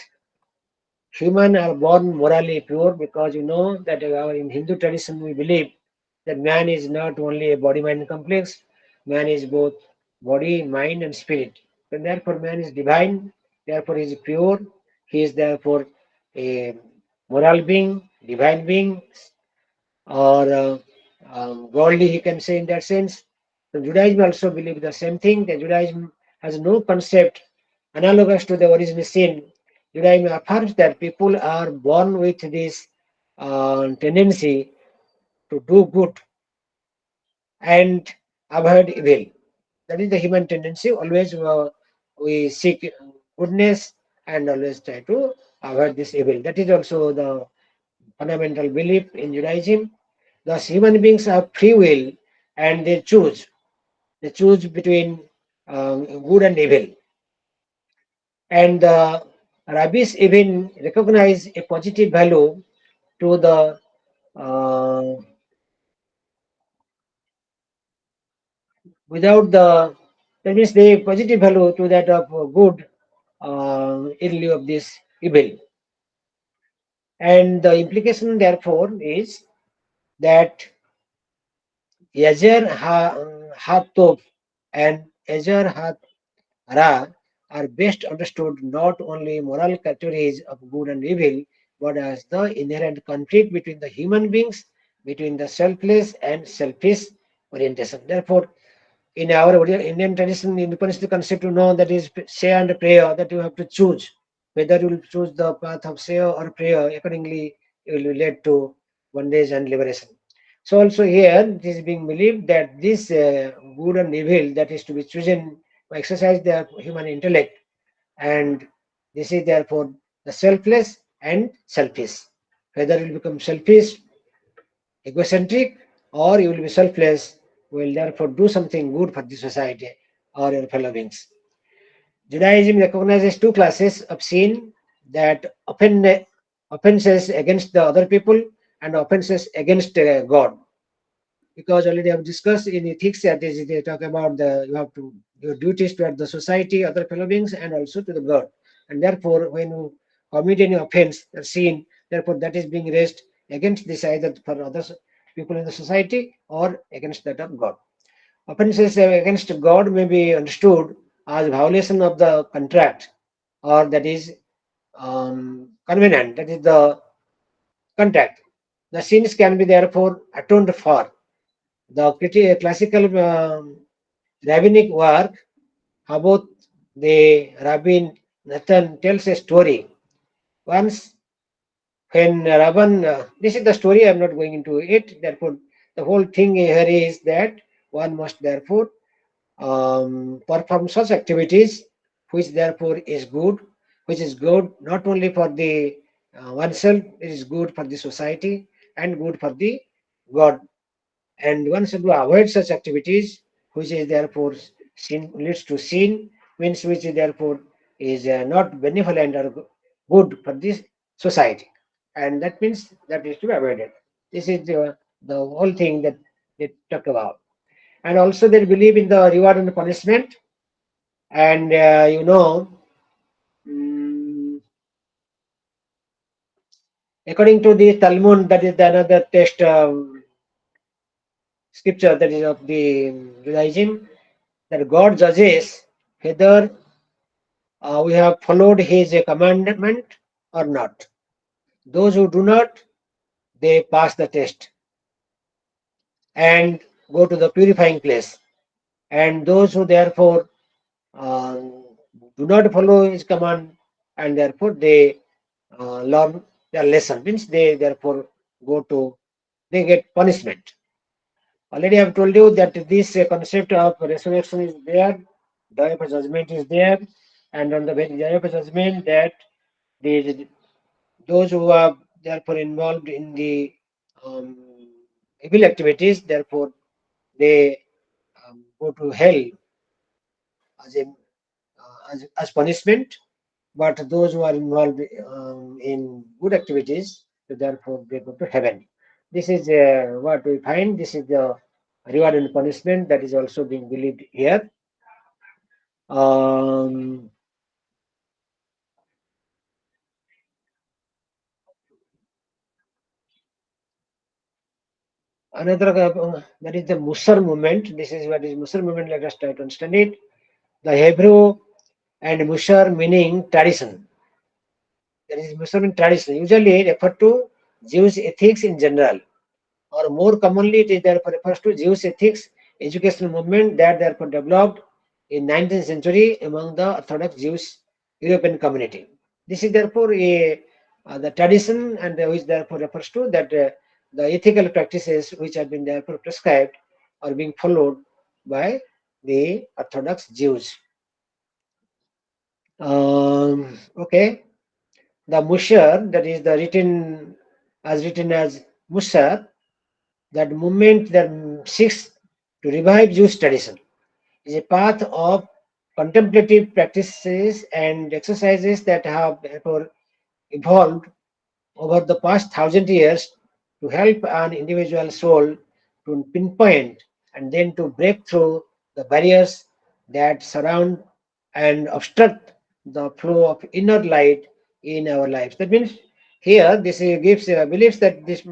Speaker 1: Human are born morally pure because you know that in Hindu tradition we believe that man is not only a body-mind complex, man is both body, mind, and spirit. And therefore, man is divine. Therefore, he is pure. He is therefore a moral being, divine being, or godly, he can say in that sense. So Judaism also believes the same thing. That Judaism has no concept analogous to the original sin. Judaism affirms that people are born with this tendency to do good and avoid evil. That is the human tendency. Always we seek goodness and always try to avoid this evil. That is also the fundamental belief in Judaism. Thus, human beings have free will and they choose. They choose between good and evil. And the rabbis even recognize a positive value to the without the that means the positive value to that of good in lieu of this evil. And the implication therefore is that Yazer Hatov and Yazer Hat Ra are best understood not only moral categories of good and evil, but as the inherent conflict between the human beings, between the selfless and selfish orientation. Therefore, in our Indian tradition, in the concept to know that is Shaya and prayer, that you have to choose whether you will choose the path of Shaya or prayer. Accordingly, it will lead to bondage and liberation. So also here it is being believed that this good and evil that is to be chosen by exercise the human intellect, and this is therefore the selfless and selfish. Whether you will become selfish, egocentric, or you will be selfless, will therefore do something good for the society or your fellow beings. Judaism recognizes two classes of sin, that offenses against the other people and offenses against God. Because already I've discussed in ethics that is they talk about the you have to your duties toward the society, other fellow beings, and also to the God. And therefore, when you commit any offense or sin, therefore that is being raised against this either for other people in the society or against that of God. Offenses against God may be understood as violation of the contract, or that is covenant, that is the contract. The sins can be therefore atoned for. The classical rabbinic work about the Rabbin Nathan tells a story. Once when Ravan, this is the story, I'm not going into it. Therefore, the whole thing here is that one must therefore perform such activities which therefore is good, which is good not only for the oneself, it is good for the society and good for the God. And one should avoid such activities which is therefore sin, leads to sin, means which is therefore is not benevolent or good for this society, and that means that is to be avoided. This is the whole thing that they talk about. And also they believe in the reward and punishment. And mm, according to the Talmud, that is the another text scripture that is of the Judaism, that God judges whether we have followed His commandment or not. Those who do not, they pass the test and go to the purifying place. And those who therefore do not follow His command, and therefore they learn their lesson, means they therefore go to they get punishment. Already I have told you that this concept of resurrection is there, day of judgment is there, and on the day of judgment that the those who are therefore involved in the um, evil activities, therefore they go to hell as as punishment. But those who are involved in good activities, so therefore they go to heaven. This is what we find. This is the reward and punishment that is also being believed here. Um, Another that is the Musar movement. This is what is Musar movement. Let us try to understand it. The Hebrew and Musar meaning tradition. That is Musar meaning tradition. Usually refer to Jewish ethics in general, or more commonly it is therefore refers to Jewish ethics educational movement that therefore developed in 19th century among the Orthodox Jewish European community. This is therefore the tradition and which therefore refers to that the ethical practices which have been therefore prescribed are being followed by the Orthodox Jews. Okay, the Mushar, that is the written as Musar, that movement that seeks to revive Jewish tradition is a path of contemplative practices and exercises that have therefore evolved over the past 1,000 years to help an individual soul to pinpoint and then to break through the barriers that surround and obstruct the flow of inner light in our lives. That means here this gives believes that this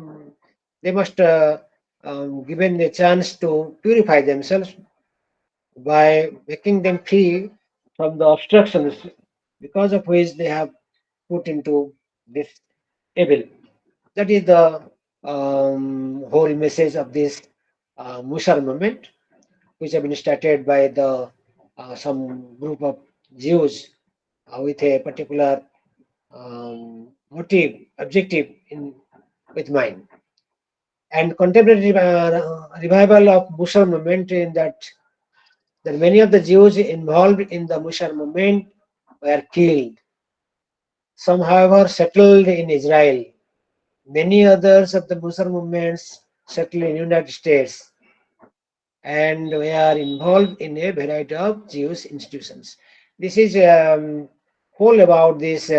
Speaker 1: they must given the chance to purify themselves by making them free from the obstructions because of which they have put into this evil. That is the whole message of this Mushar movement, which have been started by the some group of Jews with a particular motive, objective in with mind. And contemporary revival of Mushar movement in that many of the Jews involved in the Mushar movement were killed. Some, however, settled in Israel. Many others of the Muslim movements settled in United States and were involved in a variety of Jewish institutions. This is whole about this.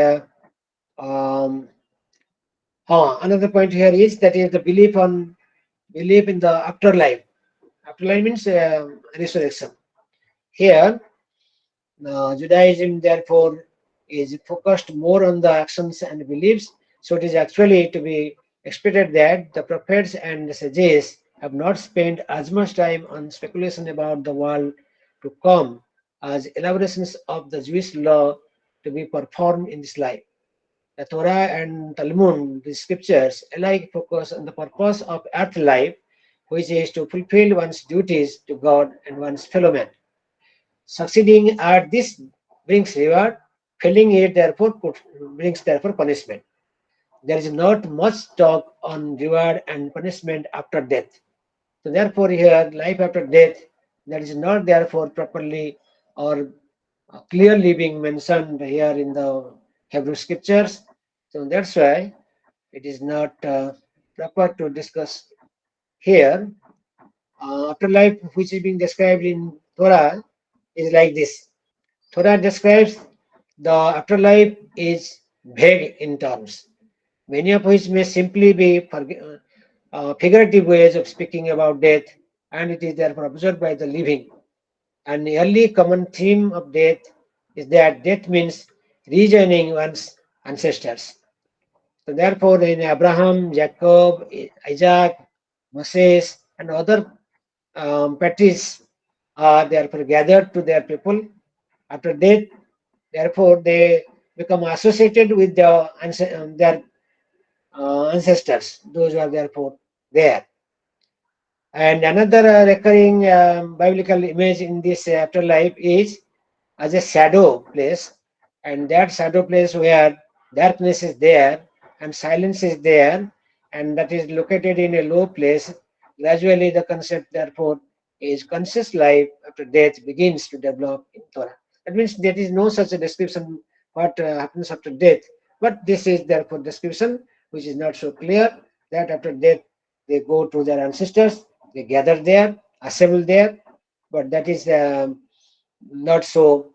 Speaker 1: Another point here is that is the belief in the afterlife. Afterlife means resurrection. Here, Judaism, therefore, is focused more on the actions and beliefs. So it is actually to be expected that the prophets and the sages have not spent as much time on speculation about the world to come as elaborations of the Jewish law to be performed in this life. The Torah and Talmud, the scriptures, alike focus on the purpose of earth life, which is to fulfill one's duties to God and one's fellow man. Succeeding at this brings reward, failing it brings therefore punishment. There is not much talk on reward and punishment after death. So therefore here life after death that is not therefore properly or clearly being mentioned here in the Hebrew scriptures. So that's why it is not proper to discuss here. Afterlife which is being described in Torah is like this. Torah describes the afterlife is vague in terms, many of which may simply be figurative ways of speaking about death, and it is therefore observed by the living. An early common theme of death is that death means rejoining one's ancestors. So therefore, in Abraham, Jacob, Isaac, Moses, and other patriarchs are therefore gathered to their people after death. Therefore, they become associated with their ancestors, those who are therefore there. And another recurring biblical image in this afterlife is as a shadow place, and that shadow place where darkness is there and silence is there, and that is located in a low place gradually the concept, therefore, is conscious life after death begins to develop in Torah. That means there is no such a description what happens after death, but this is therefore description which is not so clear, that after death they go to their ancestors, they gather there, assemble there, but that is not so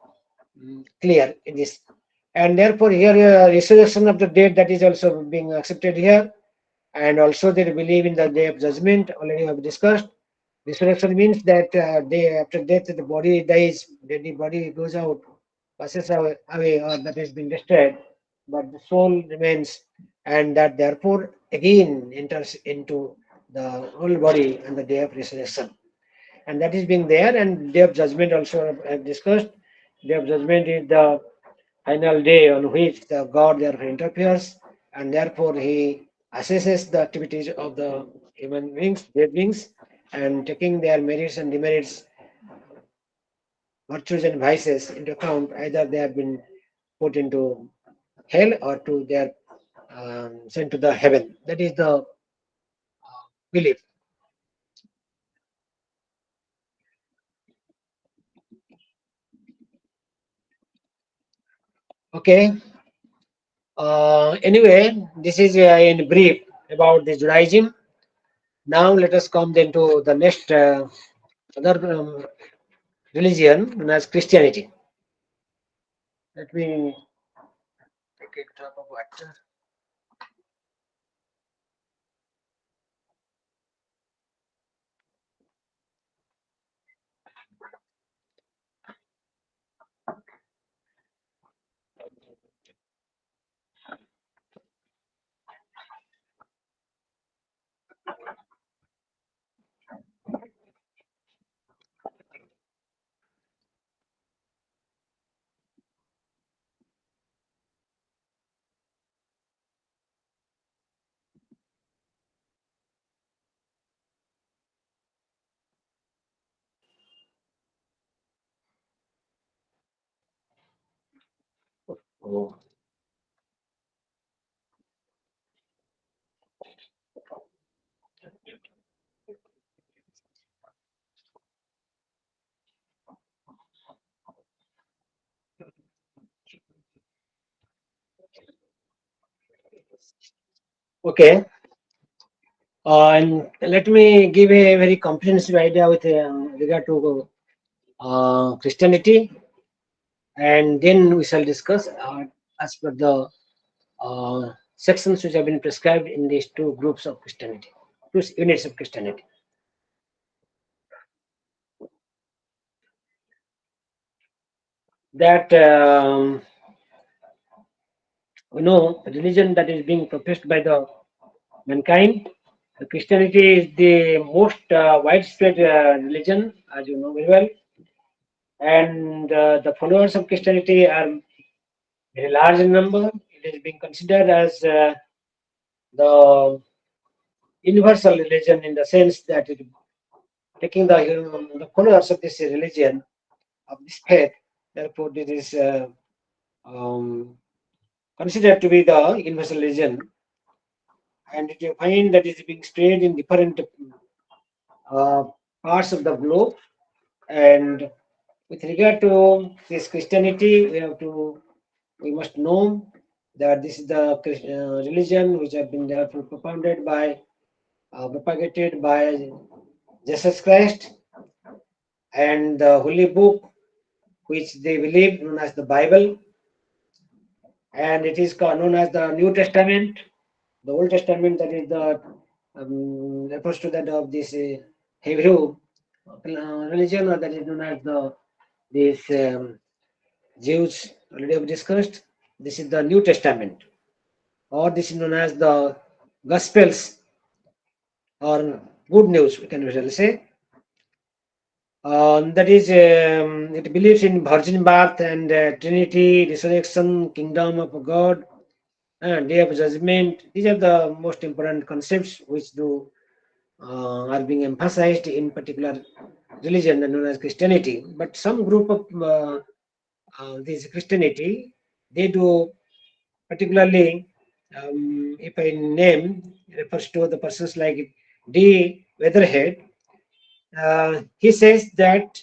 Speaker 1: clear in this. And therefore here resurrection of the dead, that is also being accepted here. And also they believe in the day of judgment, already have discussed. Resurrection means that day after death the body dies, the body goes out, passes away, or that has been destroyed, but the soul remains, and that therefore again enters into the whole body on the day of resurrection. And that is being there. And day of judgment also I have discussed. Day of judgment is the final day on which the God therefore interferes, and therefore he assesses the activities of the human beings, dead beings, and taking their merits and demerits, virtues and vices into account, either they have been put into hell or to their sent to the heaven. That is the belief. Okay. Anyway, this is in brief about the Judaism. Now let us come then to the next other religion known as Christianity. Let me take a drop of water. Oh, okay. And let me give a very comprehensive idea with regard to Christianity, and then we shall discuss as per the sections which have been prescribed in these two groups of Christianity, two units of Christianity. That religion that is being professed by the mankind. Christianity is the most widespread religion, as you know very well, and the followers of Christianity are very large in number. It is being considered as the universal religion in the sense that it taking the followers of this religion, of this faith. Therefore, it is um, considered to be the universal religion, and you find that it is being spread in different uh, parts of the globe. And with regard to this Christianity, we must know that this is the religion which have been therefore propagated by Jesus Christ, and the holy book which they believe known as the Bible, and it is known as the New Testament. The Old Testament, that is the refers to that of this Hebrew religion, or that is known as the this Jews already have discussed. This is the New Testament, or this is known as the Gospels, or good news, we can usually say. That is, it believes in virgin birth and Trinity, resurrection, kingdom of God, and day of judgment. These are the most important concepts which are being emphasized in particular religion known as Christianity. But some group of this Christianity, they do particularly, if I name refers to the persons like D. Weatherhead, he says that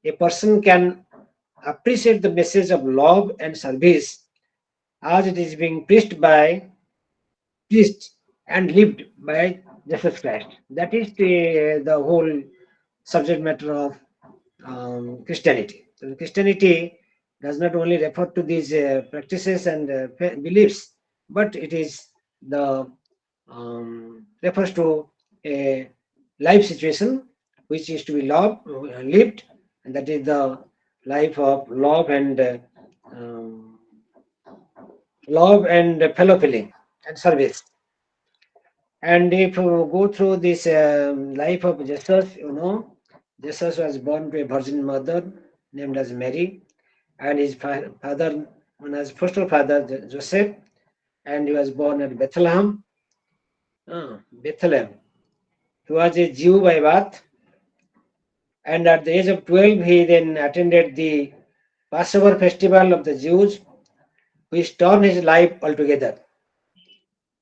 Speaker 1: a person can appreciate the message of love and service as it is being preached and lived by Jesus Christ. That is the whole subject matter of Christianity. So Christianity does not only refer to these practices and beliefs, but it is the refers to a life situation which is to be lived, and that is the life of um, love and fellow feeling and service. And if you go through this life of Jesus, Jesus was born to a virgin mother named as Mary, and his father, known as foster father Joseph, and he was born at Bethlehem. Bethlehem. He was a Jew by birth, and at the age of 12, he then attended the Passover festival of the Jews, which turned his life altogether.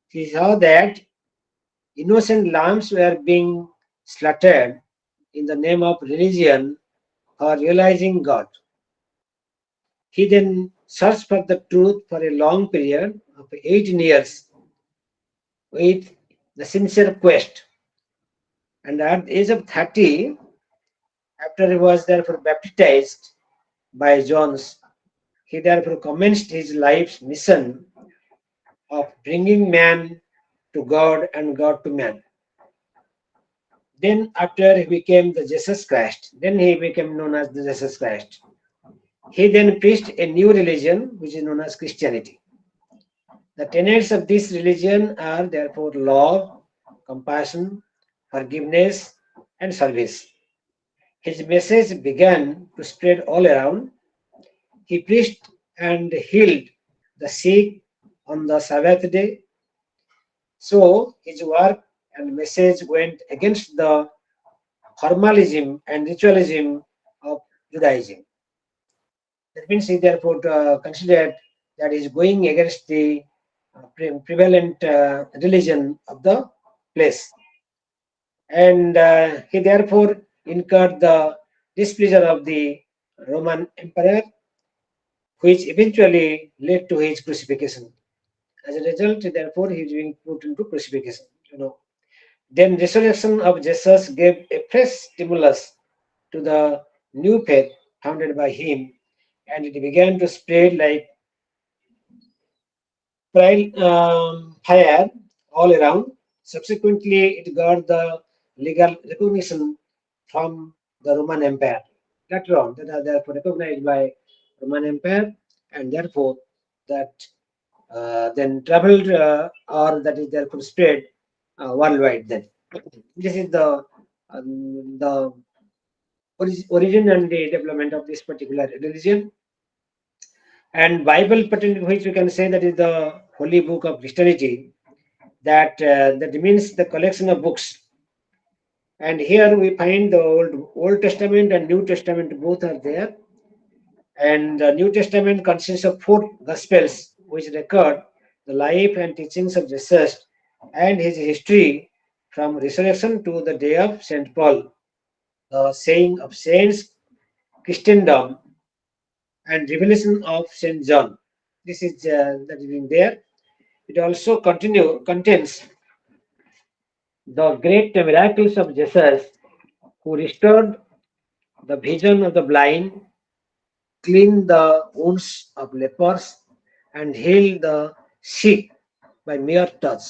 Speaker 1: He saw that innocent lambs were being slaughtered in the name of religion or realizing God. He then searched for the truth for a long period of 18 years with the sincere quest. And at the age of 30, after he was therefore baptized by John, he therefore commenced his life's mission of bringing man to God and God to man. Then, after he became the Jesus Christ, then he became known as the Jesus Christ. He then preached a new religion which is known as Christianity. The tenets of this religion are therefore love, compassion, forgiveness, and service. His message began to spread all around. He preached and healed the sick on the Sabbath day. So his work and message went against the formalism and ritualism of Judaism. That means he therefore considered that is going against the prevalent religion of the place. And he therefore incurred the displeasure of the Roman Emperor, which eventually led to his crucifixion. As a result, therefore, he is being put into crucifixion. Then resurrection of Jesus gave a fresh stimulus to the new faith founded by him, and it began to spread like fire all around. Subsequently, it got the legal recognition from the Roman Empire. Later on, that are therefore recognized by Roman Empire, and therefore that then traveled or that is therefore spread worldwide. Then this is the origin and the development of this particular religion. And Bible, which we can say that is the holy book of Christianity, that means the collection of books. And here we find the Old Testament and New Testament both are there. And the New Testament consists of 4 Gospels, which record the life and teachings of Jesus and his history from resurrection to the day of St. Paul, the saying of saints, Christendom, and revelation of St. John. This is that is in there. It also contains the great miracles of Jesus, who restored the vision of the blind, cleaned the wounds of lepers, and healed the sick by mere touch.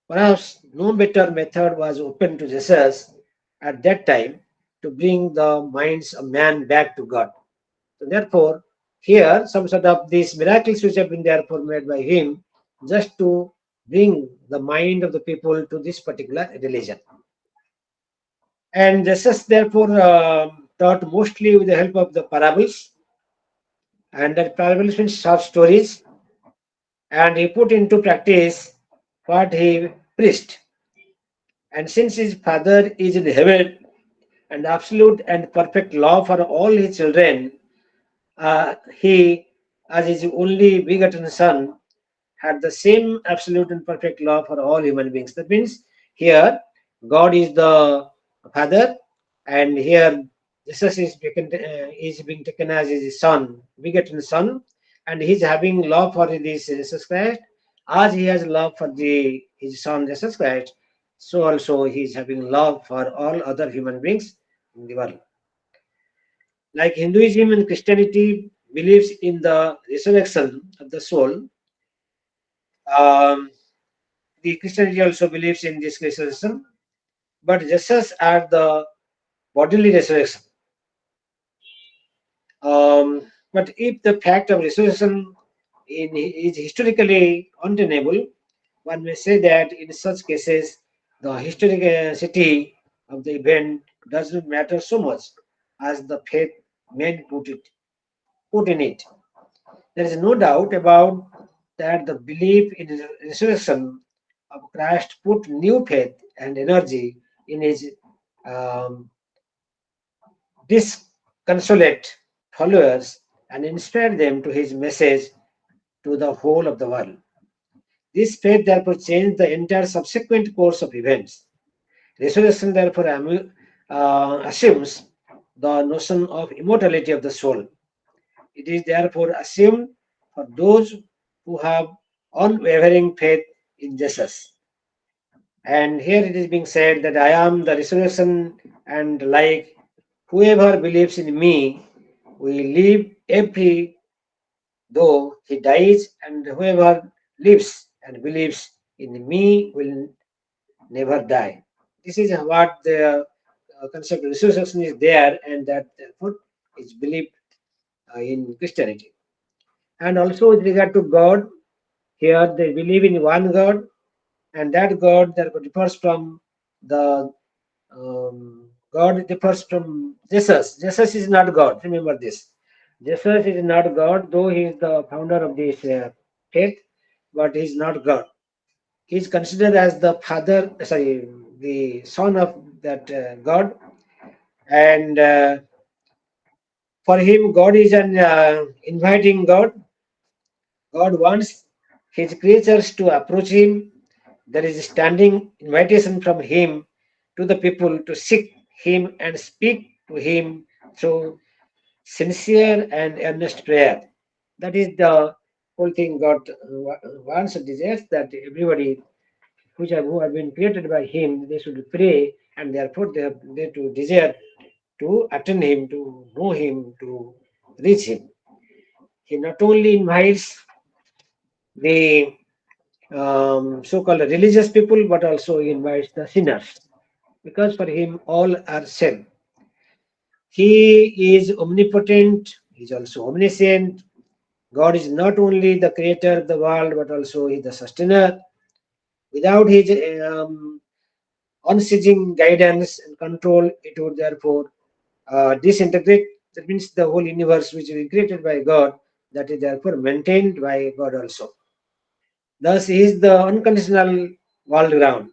Speaker 1: Perhaps no better method was open to Jesus at that time to bring the minds of man back to God. So therefore, here some sort of these miracles which have been therefore made by him just to bring the mind of the people to this particular religion. And Jesus therefore taught mostly with the help of the parables, and that parables means short stories, and he put into practice what he preached. And since his Father is in heaven and absolute and perfect law for all his children, he, as his only begotten Son, had the same absolute and perfect law for all human beings. That means here God is the Father, and here Jesus is being taken as his son, begotten son, and he's having love for this Jesus Christ, as he has love for his son Jesus Christ. So also he is having love for all other human beings in the world. Like Hinduism and Christianity believes in the resurrection of the soul. Um, the Christianity also believes in this resurrection, but just as at the bodily resurrection. But if the fact of resurrection is historically undeniable, one may say that in such cases, the historicity of the event does not matter so much as the faith men put in it. There is no doubt about that the belief in the resurrection of Christ put new faith and energy in his um, disconsolate followers and inspired them to his message to the whole of the world. This faith therefore changed the entire subsequent course of events. Resurrection therefore assumes the notion of immortality of the soul. It is therefore assumed for those who have unwavering faith in Jesus. And here it is being said that I am the resurrection and like whoever believes in me will live every though he dies, and whoever lives and believes in me will never die. This is what the concept of resurrection is there, and that therefore is believed in Christianity. And also with regard to God, here they believe in one God, and that God therefore differs from the God differs from Jesus. Jesus is not God. Remember this. Jesus is not God, though he is the founder of this faith, but he is not God. He is considered as the father, sorry, the son of that God, and for him, God is an inviting God. God wants his creatures to approach him. There is a standing invitation from him to the people to seek him and speak to him through sincere and earnest prayer. That is the whole thing God wants and desires, that everybody who have been created by him, they should pray, and therefore they to desire to attend him, to know him, to reach him. He not only invites the so-called religious people, but also he invites the sinners, because for him all are sin. He is omnipotent, he is also omniscient. God is not only the creator of the world, but also he is the sustainer. Without his unceasing guidance and control, it would therefore disintegrate. That means the whole universe which is created by God, that is therefore maintained by God also. Thus, he is the unconditional world ground.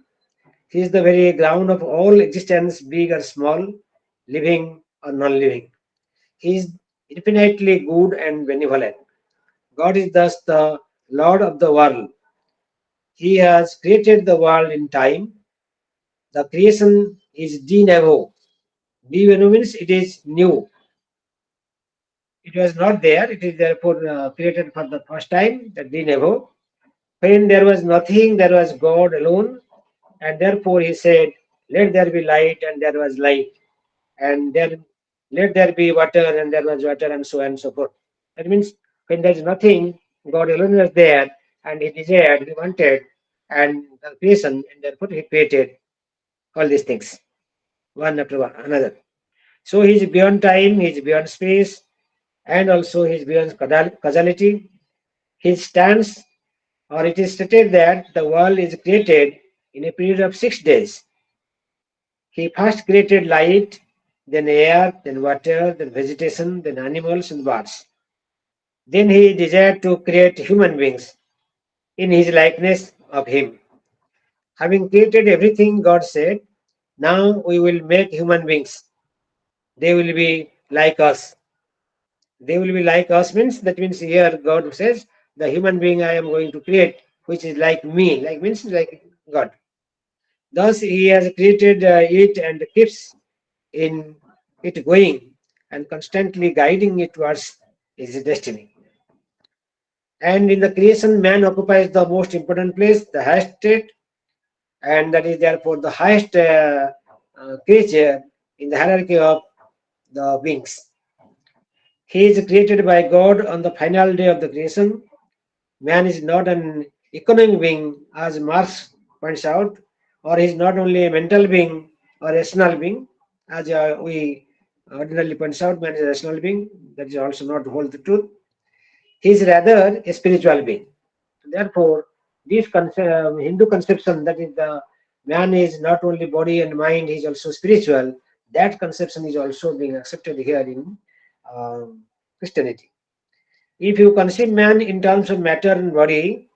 Speaker 1: He is the very ground of all existence, big or small, living or non-living. He is infinitely good and benevolent. God is thus the Lord of the world. He has created the world in time. The creation is de novo. De novo means it is new. It was not there. It is therefore created for the first time, the de novo. When there was nothing, there was God alone. And therefore he said, let there be light, and there was light. And then let there be water, and there was water, and so on and so forth. That means when there is nothing, God alone was there, and he desired, he wanted, and the creation, and therefore he created all these things, one after one, another. So he is beyond time, he is beyond space, and also he is beyond causality. He stands, or it is stated that the world is created in a period of 6 days. He first created light, then air, then water, then vegetation, then animals and birds. Then he desired to create human beings in his likeness of him. Having created everything, God said, now we will make human beings. They will be like us. They will be like us means, that means here God says, the human being I am going to create, which is like me. Like means like God. Thus, he has created it and keeps in it going and constantly guiding it towards his destiny. And in the creation, man occupies the most important place, the highest state, and that is therefore the highest creature in the hierarchy of the beings. He is created by God on the final day of the creation. Man is not an economic being, as Marx points out, or he is not only a mental being or rational being, as we ordinarily points out, man is a rational being. That is also not the whole truth. He is rather a spiritual being. Therefore, this Hindu conception that is the man is not only body and mind, he is also spiritual. That conception is also being accepted here in Christianity. If you conceive man in terms of matter and body,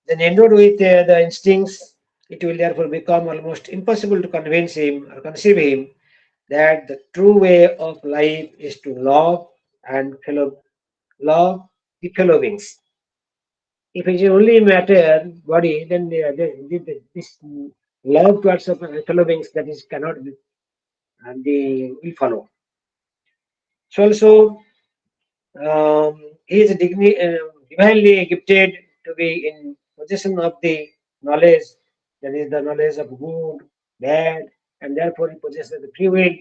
Speaker 1: then endowed with the instincts, it will therefore become almost impossible to convince him or conceive him that the true way of life is to love the fellow beings. If it is only matter, body, then this love towards fellow beings that is cannot be, and they will follow. So also, he is divinely gifted to be in possession of the knowledge, that is the knowledge of good, bad, and therefore he possesses the free will,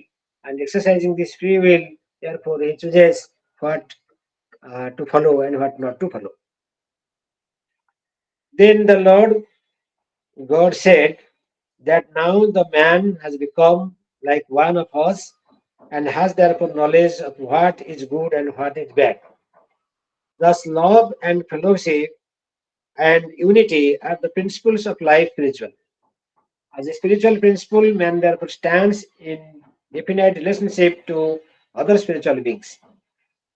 Speaker 1: and exercising this free will, therefore he chooses what to follow and what not to follow. Then the Lord God said that now the man has become like one of us and has therefore knowledge of what is good and what is bad. Thus, love and fellowship and unity are the principles of life spiritual. As a spiritual principle, man therefore stands in definite relationship to other spiritual beings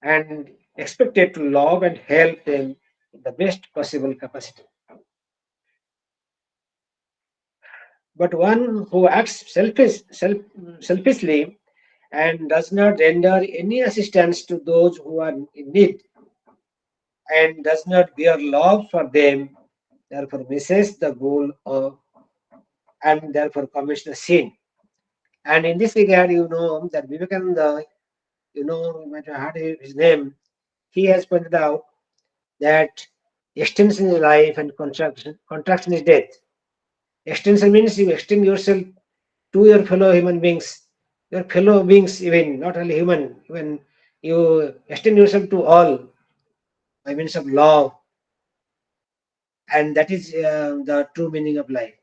Speaker 1: and expected to love and help them in the best possible capacity. But one who acts selfishly and does not render any assistance to those who are in need and does not bear love for them, therefore misses the goal of and therefore commits the sin. And in this regard, you know that Vivekananda, you might have heard his name, he has pointed out that extension is life and contraction is death. Extension means you extend yourself to your fellow beings, even not only human, even you extend yourself to all by means of love, and that is the true meaning of life.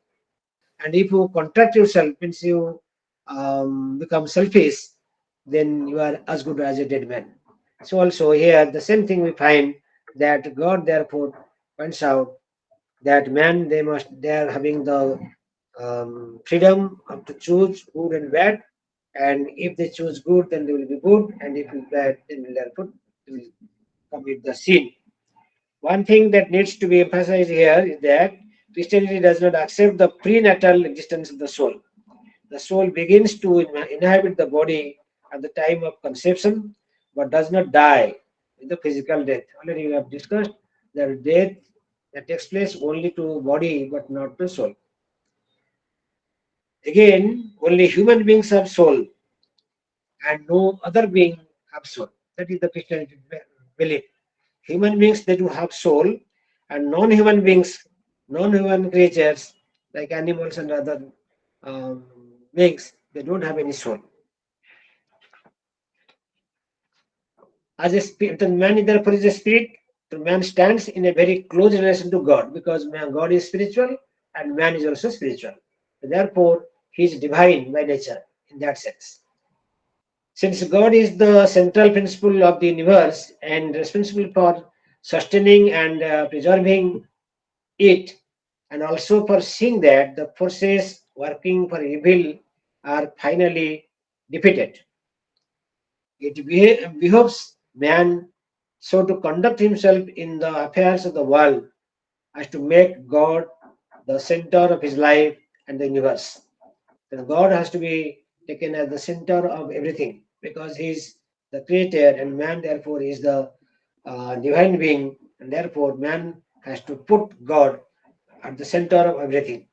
Speaker 1: And if you contract yourself, means you become selfish, then you are as good as a dead man. So also here the same thing we find that God therefore points out that man they are having the freedom of to choose good and bad, and if they choose good then they will be good, and if it's bad then they will commit the sin. One thing that needs to be emphasized here is that Christianity does not accept the prenatal existence of the soul. The soul begins to inhabit the body at the time of conception, but does not die with the physical death. Already we have discussed that death that takes place only to body but not to soul. Again, only human beings have soul and no other being have soul. That is the Christianity belief. Human beings they do have soul, and non-human creatures like animals and other um, beings, they don't have any soul. As a spirit, the man therefore is a spirit. The man stands in a very close relation to God because God is spiritual and man is also spiritual. Therefore, he is divine by nature in that sense. Since God is the central principle of the universe and responsible for sustaining and preserving it, and also for seeing that the forces working for evil are finally defeated, it behoves man so to conduct himself in the affairs of the world as to make God the center of his life and the universe. Then God has to be taken as the center of everything because he is the creator and man therefore is the divine being, and therefore man has to put God at the center of everything.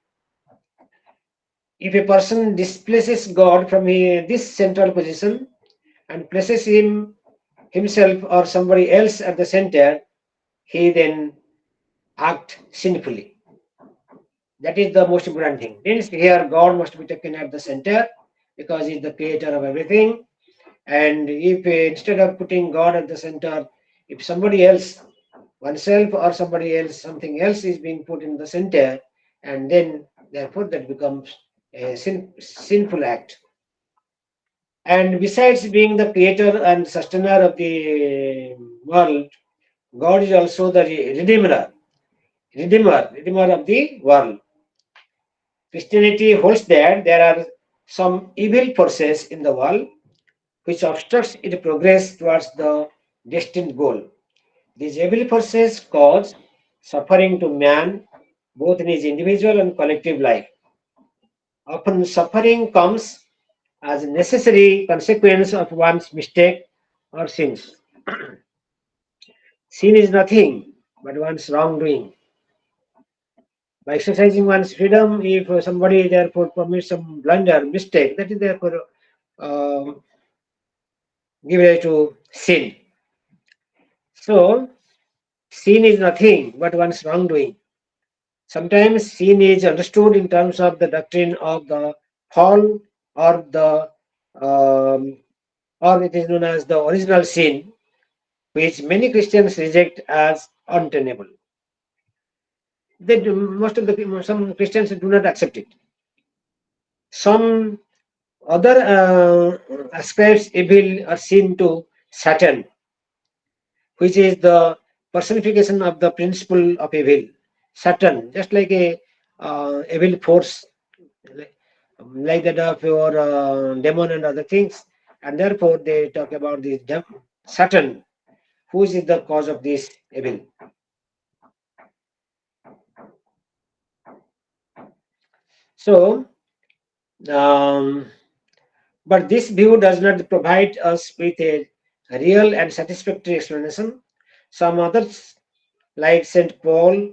Speaker 1: If a person displaces God from this central position and places himself or somebody else at the center, he then act sinfully. That is the most important thing. Means here God must be taken at the center because He is the creator of everything. And if instead of putting God at the center, if somebody else, oneself or somebody else, something else is being put in the center, and then therefore that becomes a sinful act. And besides being the creator and sustainer of the world, God is also the redeemer of the world. Christianity holds that there are some evil forces in the world which obstructs its progress towards the destined goal. These evil forces cause suffering to man both in his individual and collective life. Often suffering comes as a necessary consequence of one's mistake or sins. Sin is nothing but one's wrongdoing. By exercising one's freedom, if somebody therefore commits some blunder, mistake, that is therefore give rise to sin. So, sin is nothing but one's wrongdoing. Sometimes sin is understood in terms of the doctrine of the fall or the um, or it is known as the original sin, which many Christians reject as untenable. Most of the some Christians do not accept it. Some other ascribes evil or sin to Satan, which is the personification of the principle of evil. Satan, just like a evil force, like, like that of your demon and other things, and therefore they talk about this Satan, who is the cause of this evil. So, um, but this view does not provide us with a real and satisfactory explanation. Some others, like St. Paul,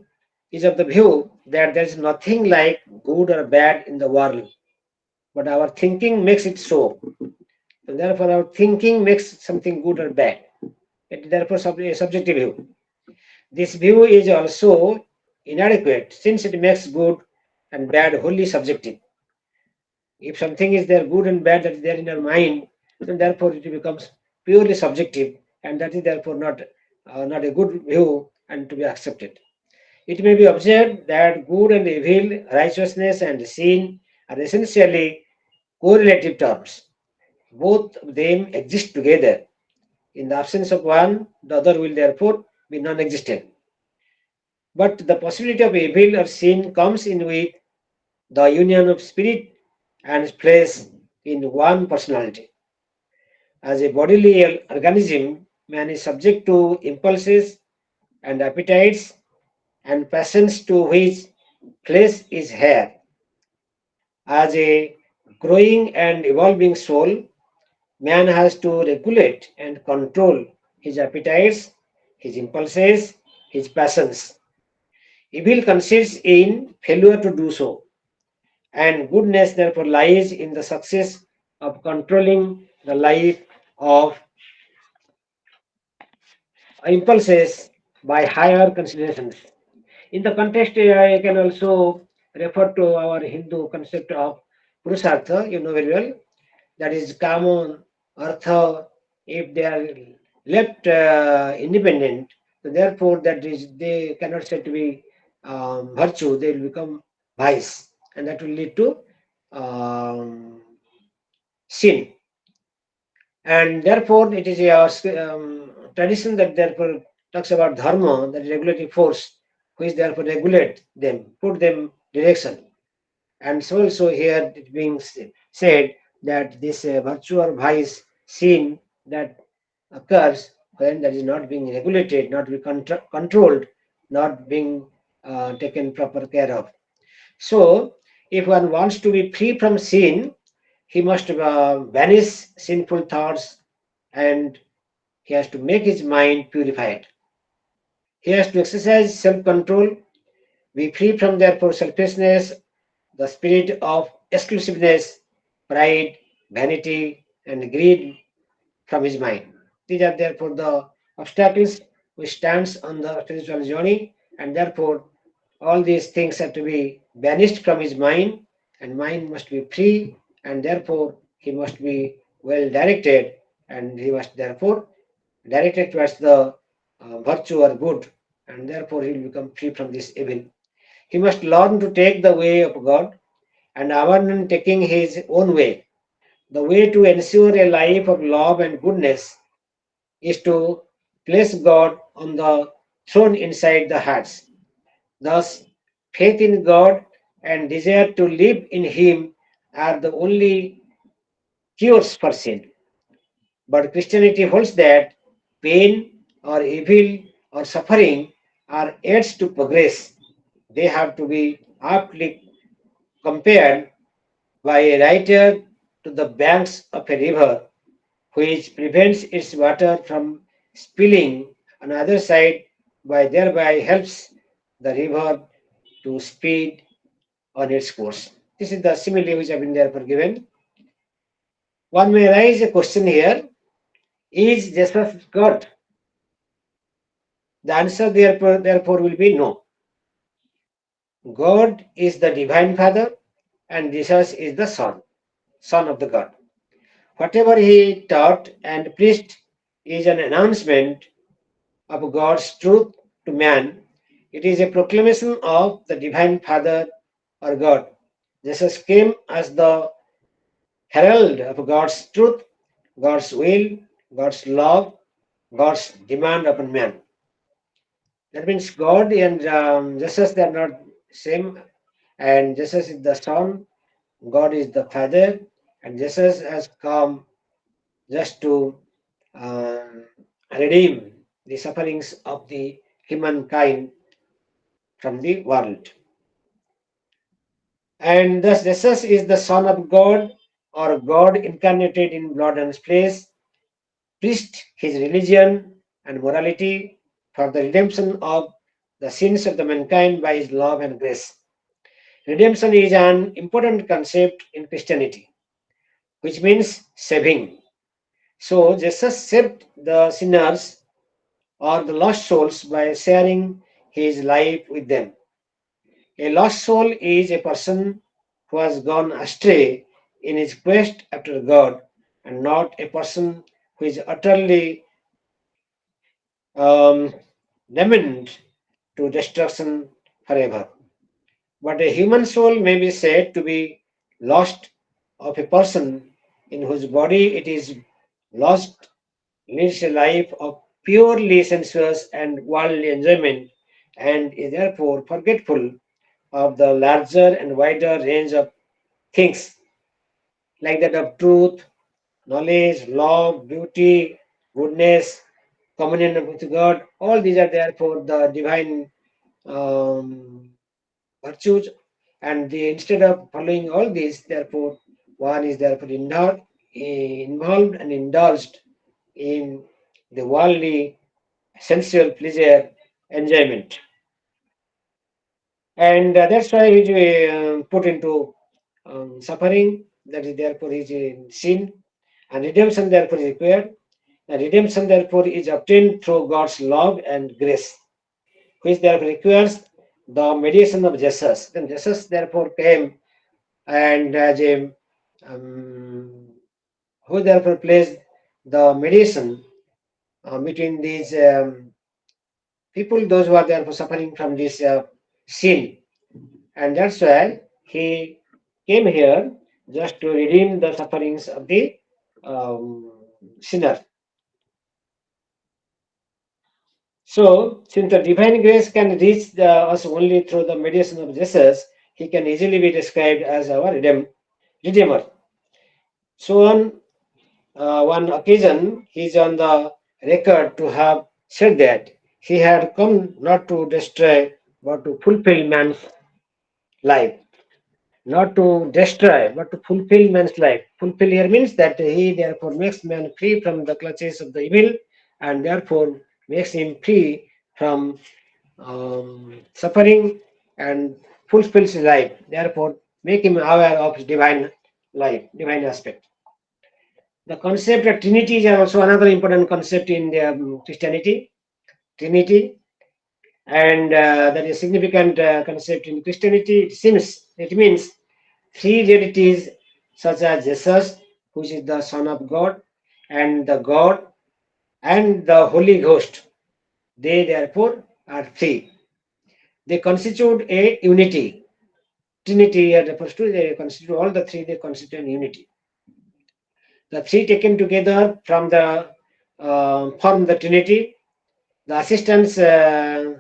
Speaker 1: is of the view that there is nothing like good or bad in the world, but our thinking makes it so. And therefore, our thinking makes something good or bad. It is therefore a subjective view. This view is also inadequate since it makes good and bad wholly subjective. If something is there good and bad that is there in your mind, then therefore it becomes purely subjective, and that is therefore not a good view and to be accepted. It may be observed that good and evil, righteousness and sin are essentially correlative terms. Both of them exist together. In the absence of one, the other will therefore be non-existent. But the possibility of evil or sin comes in with the union of spirit and flesh in one personality. As a bodily organism, man is subject to impulses and appetites and passions to which flesh is heir. As a growing and evolving soul, man has to regulate and control his appetites, his impulses, his passions. Evil consists in failure to do so, and goodness therefore lies in the success of controlling the life of impulses by higher considerations. In the context, I can also refer to our Hindu concept of Purushartha, you know very well, that is Kama, Artha, if they are left independent, so therefore that is they cannot said to be virtue, they will become vice, and that will lead to um, sin. And therefore it is a tradition that therefore talks about dharma, that regulating force, which therefore regulate them, put them direction. And so also here it being said that this virtue or vice sin that occurs when that is not being regulated, not being controlled, not being taken proper care of. So if one wants to be free from sin, he must banish sinful thoughts, and he has to make his mind purified. He has to exercise self control, be free from therefore selfishness, the spirit of exclusiveness, pride, vanity, and greed from his mind. These are therefore the obstacles which stands on the spiritual journey, and therefore all these things have to be banished from his mind, and mind must be free, and therefore he must be well directed, and he must therefore directed towards the virtue or good, and therefore he will become free from this evil. He must learn to take the way of God and abandon taking his own way. The way to ensure a life of love and goodness is to place God on the throne inside the hearts. Thus, faith in God and desire to live in Him are the only cures for sin. But Christianity holds that pain or evil or suffering are aids to progress. They have to be aptly compared by a writer to the banks of a river, which prevents its water from spilling on the other side, by thereby helps the river to speed on its course. This is the simile which have been therefore given. One may raise a question here: is Jesus God? The answer therefore will be no. God is the divine Father, and Jesus is the Son of the God. Whatever he taught and preached is an announcement of God's truth to man. It is a proclamation of the divine Father or God. Jesus came as the herald of God's truth, God's will, God's love, God's demand upon man. That means God and Jesus, they are not same, and Jesus is the Son, God is the Father, and Jesus has come just to um, redeem the sufferings of the humankind from the world. And thus Jesus is the Son of God, or God incarnated in blood and flesh, preached his religion and morality for the redemption of the sins of the mankind by his love and grace. Redemption is an important concept in Christianity, which means saving. So Jesus saved the sinners or the lost souls by sharing his life with them. A lost soul is a person who has gone astray in his quest after God, and not a person who is utterly um, damned to destruction forever. But a human soul may be said to be lost of a person in whose body it is lost, lives a life of purely sensuous and worldly enjoyment, and is therefore forgetful of the larger and wider range of things like that of truth, knowledge, love, beauty, goodness, communion with God. All these are therefore the divine um, virtues, and instead of following all these, therefore, one is therefore involved and indulged in the worldly sensual pleasure enjoyment. And that's why he's put into suffering, that is therefore is in sin, and redemption therefore is required. And redemption therefore is obtained through God's love and grace, which therefore requires the mediation of Jesus. Then Jesus therefore came, and as a who therefore plays the mediation between these people, those who are therefore suffering from this sin. And that's why he came here, just to redeem the sufferings of the um, sinner. So, since the divine grace can reach us only through the mediation of Jesus, he can easily be described as our redeemer. So, on one occasion, he is on the record to have said that he had come not to destroy but to fulfill man's life. Not to destroy, but to fulfill man's life. Fulfill here means that he therefore makes man free from the clutches of the evil, and therefore makes him free from suffering, and fulfills his life. Therefore, make him aware of divine life, divine aspect. The concept of Trinity is also another important concept in the, Christianity. Trinity, and that is a significant concept in Christianity. It means three realities such as Jesus, which is the Son of God, and the God, and the Holy Ghost. They therefore are three. They constitute a unity. Trinity here refers to, they constitute all the three, they constitute an unity. The three taken together from the form the Trinity. The assistants uh,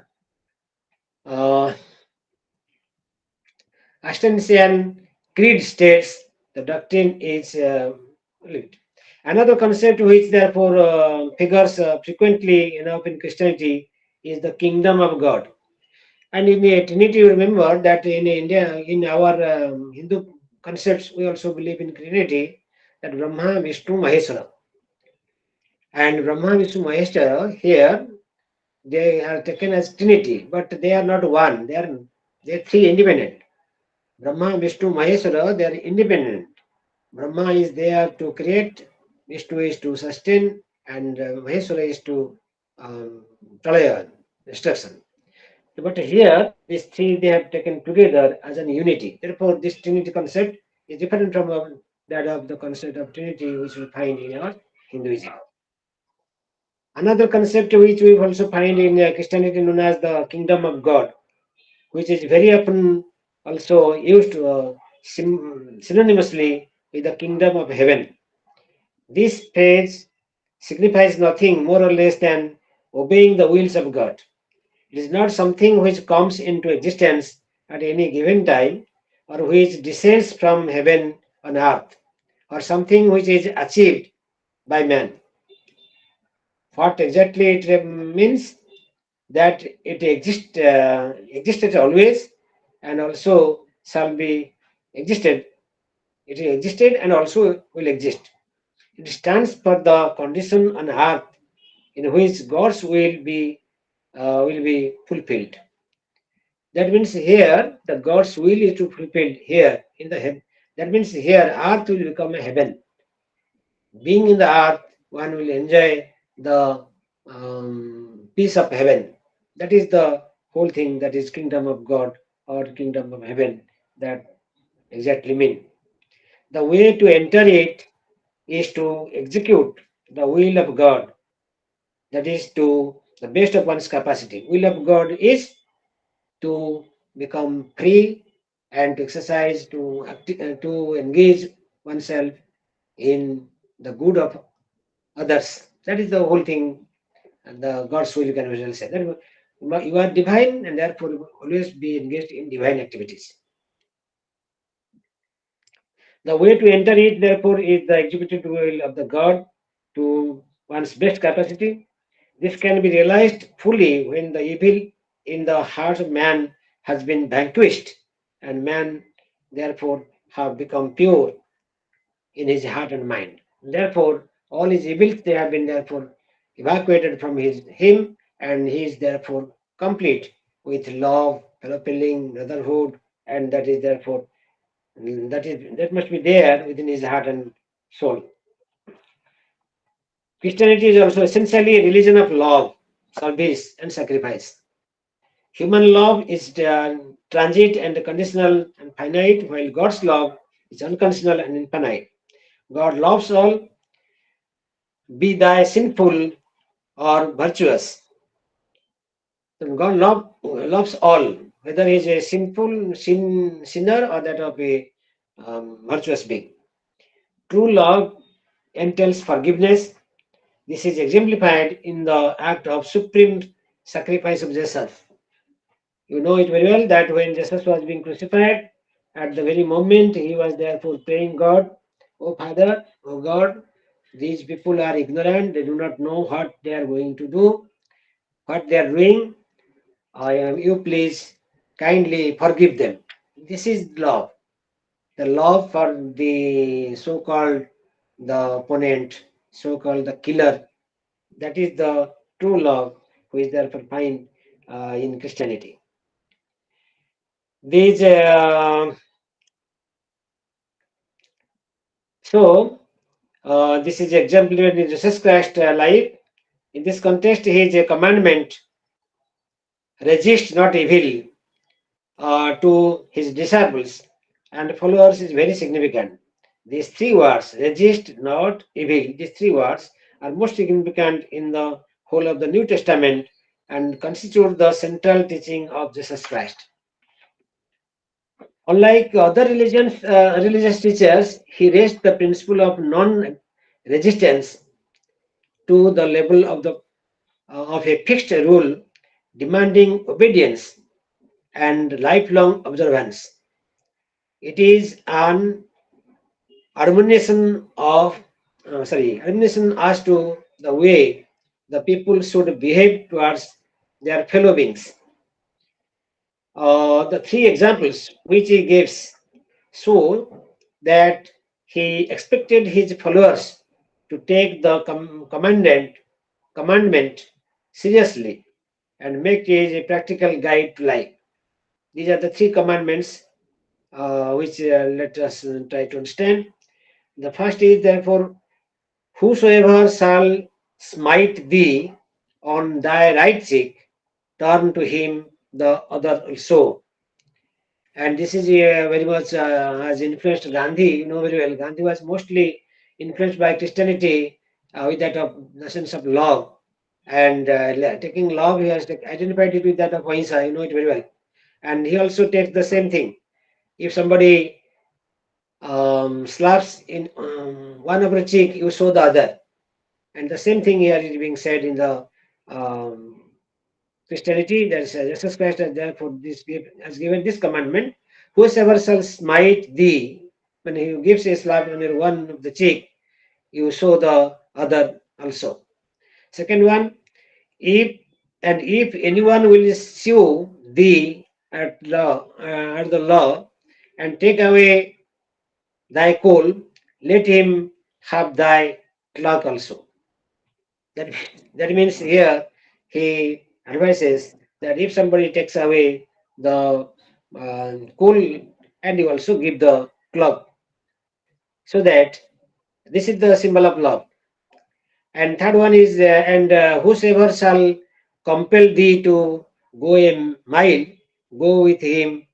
Speaker 1: Astensian Creed states the doctrine is lived. Another concept which therefore figures frequently enough in Christianity is the kingdom of God. And in the Trinity, you remember that in India, in our Hindu concepts, we also believe in Trinity, that Brahma, Vishnu, Maheshwara. And Brahma, Vishnu, Maheshwara here, they are taken as Trinity, but they are not one. They are three independent. Brahma, Vishnu, Maheshwara, they are independent. Brahma is there to create, Vishnu is to sustain, and Maheshwara is to pralaya, destruction. But here, these three they have taken together as an unity. Therefore, this Trinity concept is different from that of the concept of Trinity which we find in our Hinduism. Another concept which we also find in Christianity known as the kingdom of God, which is very often also used synonymously with the kingdom of heaven. This phrase signifies nothing more or less than obeying the wills of God. It is not something which comes into existence at any given time or which descends from heaven on earth or something which is achieved by man. What exactly it means that it existed always and also shall be existed. It existed and also will exist. It stands for the condition on earth in which God's will be fulfilled. That means here the God's will is to fulfill here in the heaven. That means here earth will become a heaven. Being in the earth, one will enjoy the peace of heaven. That is the whole thing. That is kingdom of God or kingdom of heaven. That exactly mean. The way to enter it is to execute the will of God. That is to the best of one's capacity. Will of God is to become free and to exercise to engage oneself in the good of others. That is the whole thing. And the God's will, you can well say that you are divine and therefore you will always be engaged in divine activities. The way to enter it, therefore, is the executed will of the God to one's best capacity. This can be realized fully when the evil in the heart of man has been vanquished, and man therefore have become pure in his heart and mind. Therefore, all his evils they have been therefore evacuated from him, and he is therefore complete with love, fellow feeling, brotherhood, and that is therefore that must be there within his heart and soul. Christianity is also essentially a religion of love, service, and sacrifice. Human love is transient and conditional and finite, while God's love is unconditional and infinite. God loves all, be thy sinful or virtuous. So God loves all, whether he is a sinner or that of a virtuous being. True love entails forgiveness. This is exemplified in the act of supreme sacrifice of Jesus. You know it very well that when Jesus was being crucified, at the very moment he was therefore praying God, "Oh Father, oh God, these people are ignorant, they do not know what they are going to do, what they are doing. I am you please kindly forgive them." This is love. The love for the so-called the opponent, so-called the killer. That is the true love which therefore find in Christianity. These So, this is exemplified in Jesus Christ's life. In this context, his commandment, resist not evil, to his disciples and followers is very significant. These three words, resist not evil, these three words are most significant in the whole of the New Testament and constitute the central teaching of Jesus Christ. Unlike other religious teachers, he raised the principle of non-resistance to the level of a fixed rule, demanding obedience and lifelong observance. It is an admonition as to the way the people should behave towards their fellow beings. The three examples which he gives show that he expected his followers to take the commandment seriously and make it a practical guide to life. These are the three commandments which let us try to understand. The first is therefore, whosoever shall smite thee on thy right cheek, turn to him the other also. And this is very much has influenced Gandhi. You know very well, Gandhi was mostly influenced by Christianity with that of the sense of love. And taking love, he has identified it with that of Ahimsa. You know it very well. And he also takes the same thing. If somebody slaps in one of the cheek, you show the other. And the same thing here is being said in the um, Christianity. That is, Jesus Christ has therefore has given this commandment: whosoever shall smite thee, when he gives a slap on your one of the cheek, you show the other also. Second one, if if anyone will sue thee at the law and take away thy coal, let him have thy cloak also. That, that means here he advises that if somebody takes away the coal and you also give the cloak, so that this is the symbol of love. And third one is and whosoever shall compel thee to go a mile, go with him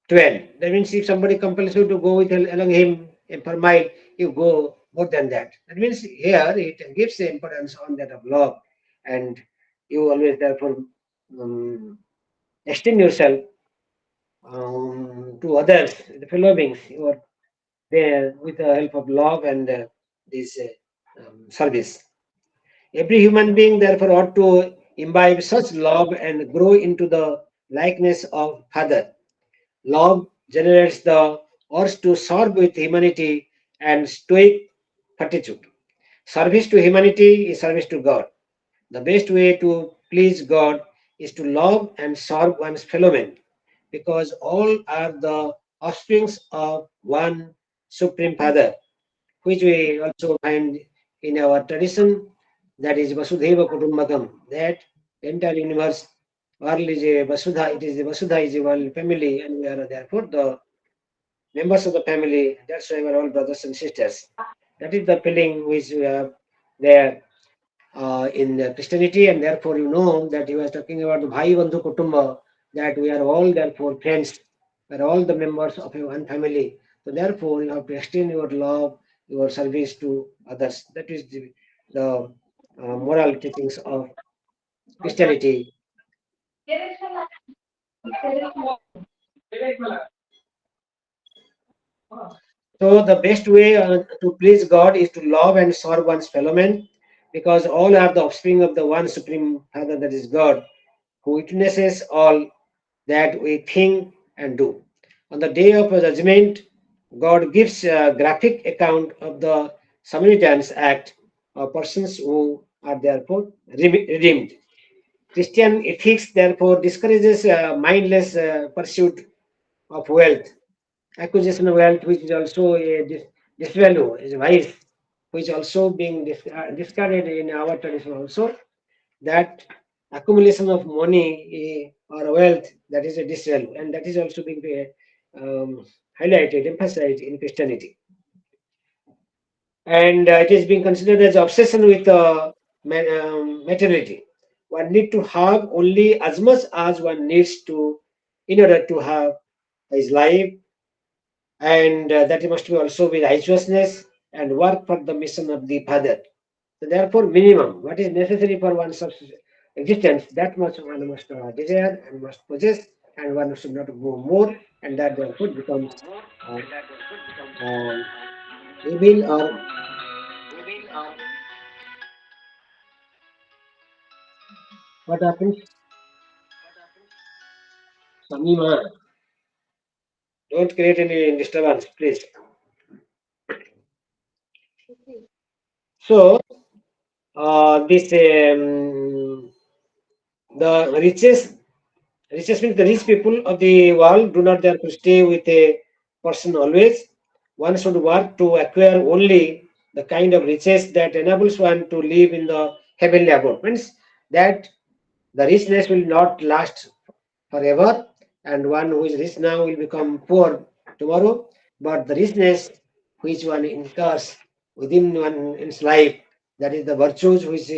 Speaker 1: 12. That means if somebody compels you to go with along him per mile, you go more than that. That means here it gives the importance on that of love, and you always therefore um, extend yourself to others, the fellow beings. You are there with the help of love and this service. Every human being therefore ought to imbibe such love and grow into the likeness of Father. Love generates the urge to serve with humanity and stoic fortitude. Service to humanity is service to God. The best way to please God is to love and serve one's fellow men, because all are the offsprings of one Supreme Father, which we also find in our tradition, that is Vasudhaiva Kutumbakam, that the entire universe, world is a Vasudha, it is a Vasudha is a world family, and we are therefore the members of the family. That's why we're all brothers and sisters. That is the feeling which we have there in Christianity, and therefore you know that he was talking about the Bhai Bandhu Kutumba, that we are all therefore friends, we are all the members of one family. So therefore you have to extend your love, your service to others. That is the moral teachings of Christianity. So the best way to please God is to love and serve one's fellow men, because all are the offspring of the one supreme Father, that is God, who witnesses all that we think and do. On the day of judgment, God gives a graphic account of the Samaritans' act of persons who are therefore redeemed. Christian ethics therefore discourages mindless pursuit of wealth, acquisition of wealth, which is also a disvalue, is a vice, which also being discarded in our tradition also, that accumulation of money or wealth, that is a disvalue, and that is also being highlighted, emphasized in Christianity. and it is being considered as obsession with materiality. One need to have only as much as one needs to in order to have his life, and that must be also be righteousness and work for the mission of the Father. So therefore, minimum, what is necessary for one's existence, that much one must desire and must possess, and one should not go more, and that therefore becomes uh, evil or what happens? Samima, don't create any disturbance, please. So, this the richest means the rich people of the world do not therefore stay with a person always. One should work to acquire only the kind of riches that enables one to live in the heavenly abode. Means that the richness will not last forever, and one who is rich now will become poor tomorrow. But the richness which one incurs within one's life, that is the virtues which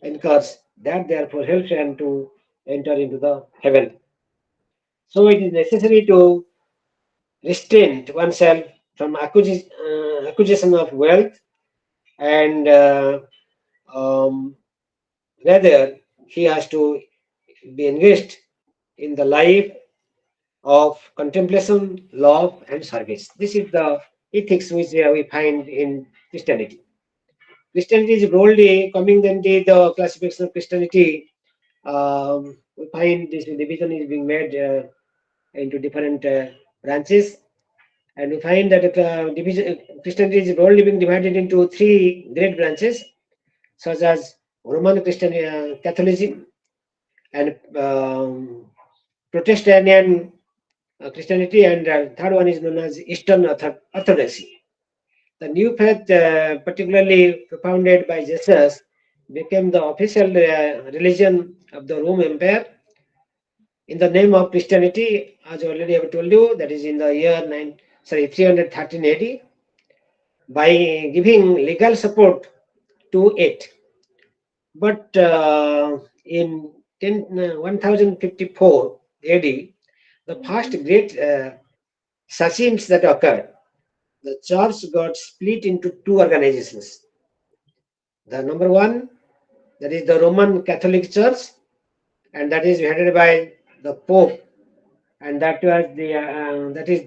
Speaker 1: incurs, that therefore helps one to enter into the heaven. So it is necessary to restrain oneself from acquisition of wealth, and um, rather he has to be engaged in the life of contemplation, love, and service. This is the ethics which we find in Christianity. Christianity is broadly coming then to the classification of Christianity. We find this division is being made into different branches, and we find that Christianity is broadly being divided into three great branches, such as Roman Christian Catholicism and Protestant Christianity, and third one is known as Eastern Orthodoxy. The new faith, particularly propounded by Jesus, became the official religion of the Rome Empire in the name of Christianity. As I already have told you, that is in the year 313 AD, by giving legal support to it. But in 1054 AD, the first great schisms that occurred, the church got split into two organizations. The number one, that is the Roman Catholic Church, and that is headed by the Pope, and that is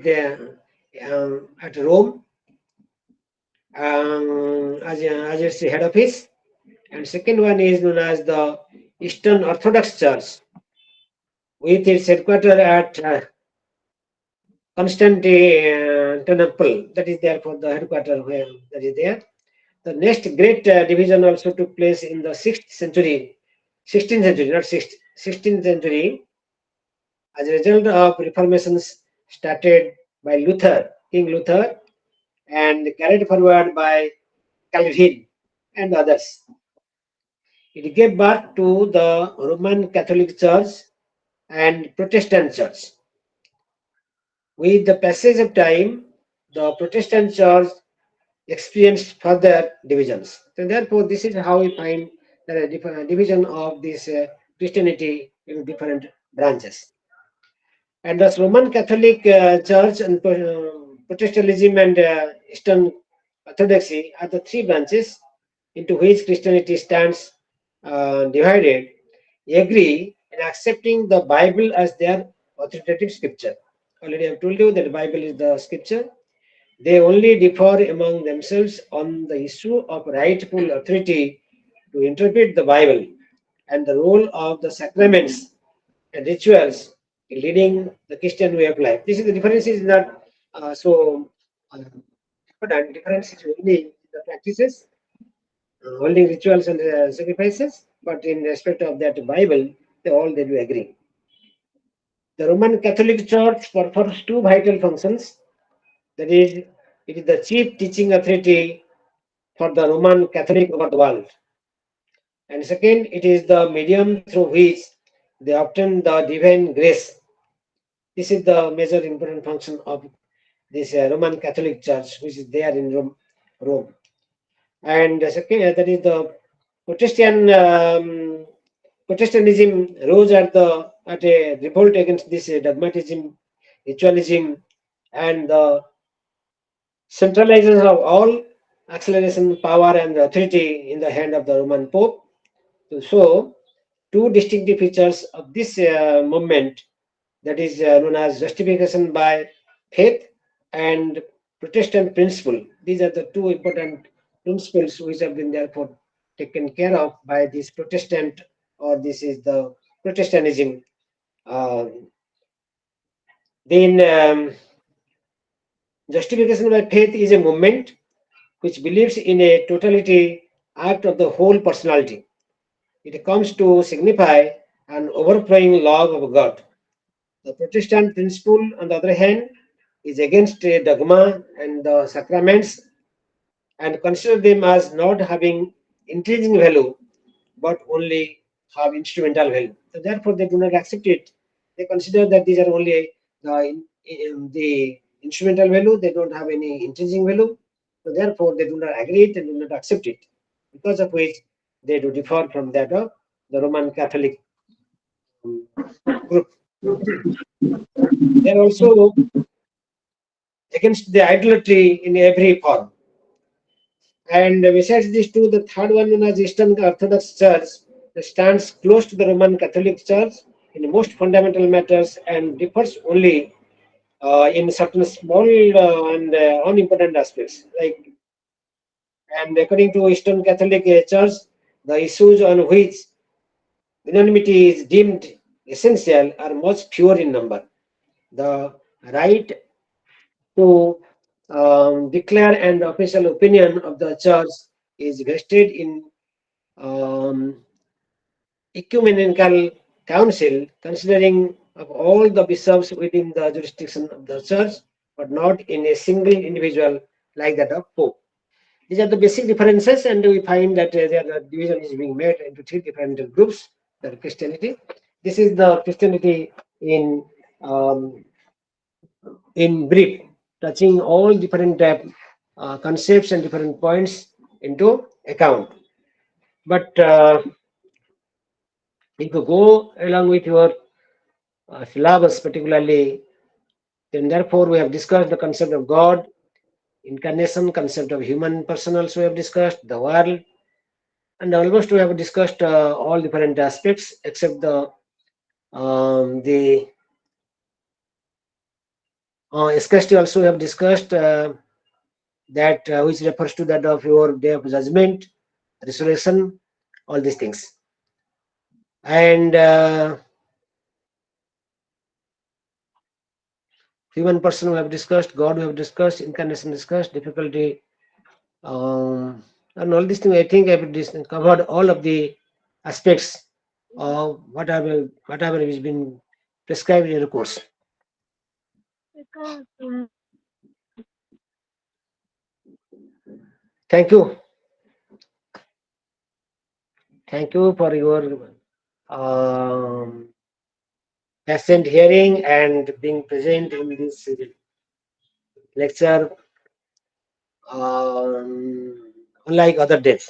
Speaker 1: the at Rome as its head office. And second one is known as the Eastern Orthodox Church, with its headquarters at Constantinople. That is there for the headquarters where that is there. The next great division also took place in the 6th century, 16th century, not 6th, 16th century, as a result of reformations started by Luther, King Luther, and carried forward by Calvin and others. It gave birth to the Roman Catholic Church and Protestant Church. With the passage of time, the Protestant Church experienced further divisions. So therefore, this is how we find the division of this Christianity in different branches. And thus, Roman Catholic Church and Protestantism and Eastern Orthodoxy are the three branches into which Christianity stands divided, agree in accepting the Bible as their authoritative scripture. Already I've told you that the Bible is the scripture. They only differ among themselves on the issue of rightful authority to interpret the Bible and the role of the sacraments and rituals in leading the Christian way of life. This is the difference is not so important. Difference is only in the practices, holding rituals and sacrifices, but in respect of that Bible, they do agree. The Roman Catholic Church performs two vital functions. That is, it is the chief teaching authority for the Roman Catholic over the world. And second, it is the medium through which they obtain the divine grace. This is the major important function of this Roman Catholic Church, which is there in Rome. And the second, that is the Protestant Protestantism rose at a revolt against this dogmatism, ritualism, and the centralization of all acceleration, power, and authority in the hand of the Roman Pope. So, two distinctive features of this movement, that is known as justification by faith and Protestant principle. These are the two important principles which have been therefore taken care of by this Protestant, or this is the Protestantism. Then justification by faith is a movement which believes in a totality act of the whole personality. It comes to signify an overflowing love of God. The Protestant principle, on the other hand, is against a dogma and the sacraments, and consider them as not having intrinsic value but only have instrumental value. So therefore, they do not accept it. They consider that these are only the instrumental value. They don't have any intrinsic value. So therefore, they do not agree it and do not accept it. Because of which they do differ from that of the Roman Catholic um, group. They are also against the idolatry in every form. And besides these two, the third one, known as Eastern Orthodox Church, stands close to the Roman Catholic Church in most fundamental matters and differs only in certain small and unimportant aspects. And according to Eastern Catholic Church, the issues on which unanimity is deemed essential are much fewer in number. The right to declare an official opinion of the church is vested in um, ecumenical council, considering of all the bishops within the jurisdiction of the church, but not in a single individual like that of Pope. These are the basic differences, and we find that the division is being made into three different groups. The Christianity. This is the Christianity um, in brief, touching all different concepts and different points into account. But if you go along with your syllabus, particularly, then therefore we have discussed the concept of God, incarnation, concept of human person also we have discussed, the world, and almost we have discussed all different aspects except the scarcity also we have discussed that which refers to that of your day of judgment, resurrection, all these things. And human person we have discussed, God we have discussed, incarnation discussed, difficulty, and all these things. I think I have covered all of the aspects of whatever has been prescribed in your course. Thank you. Thank you for your patient hearing and being present in this lecture, unlike other days.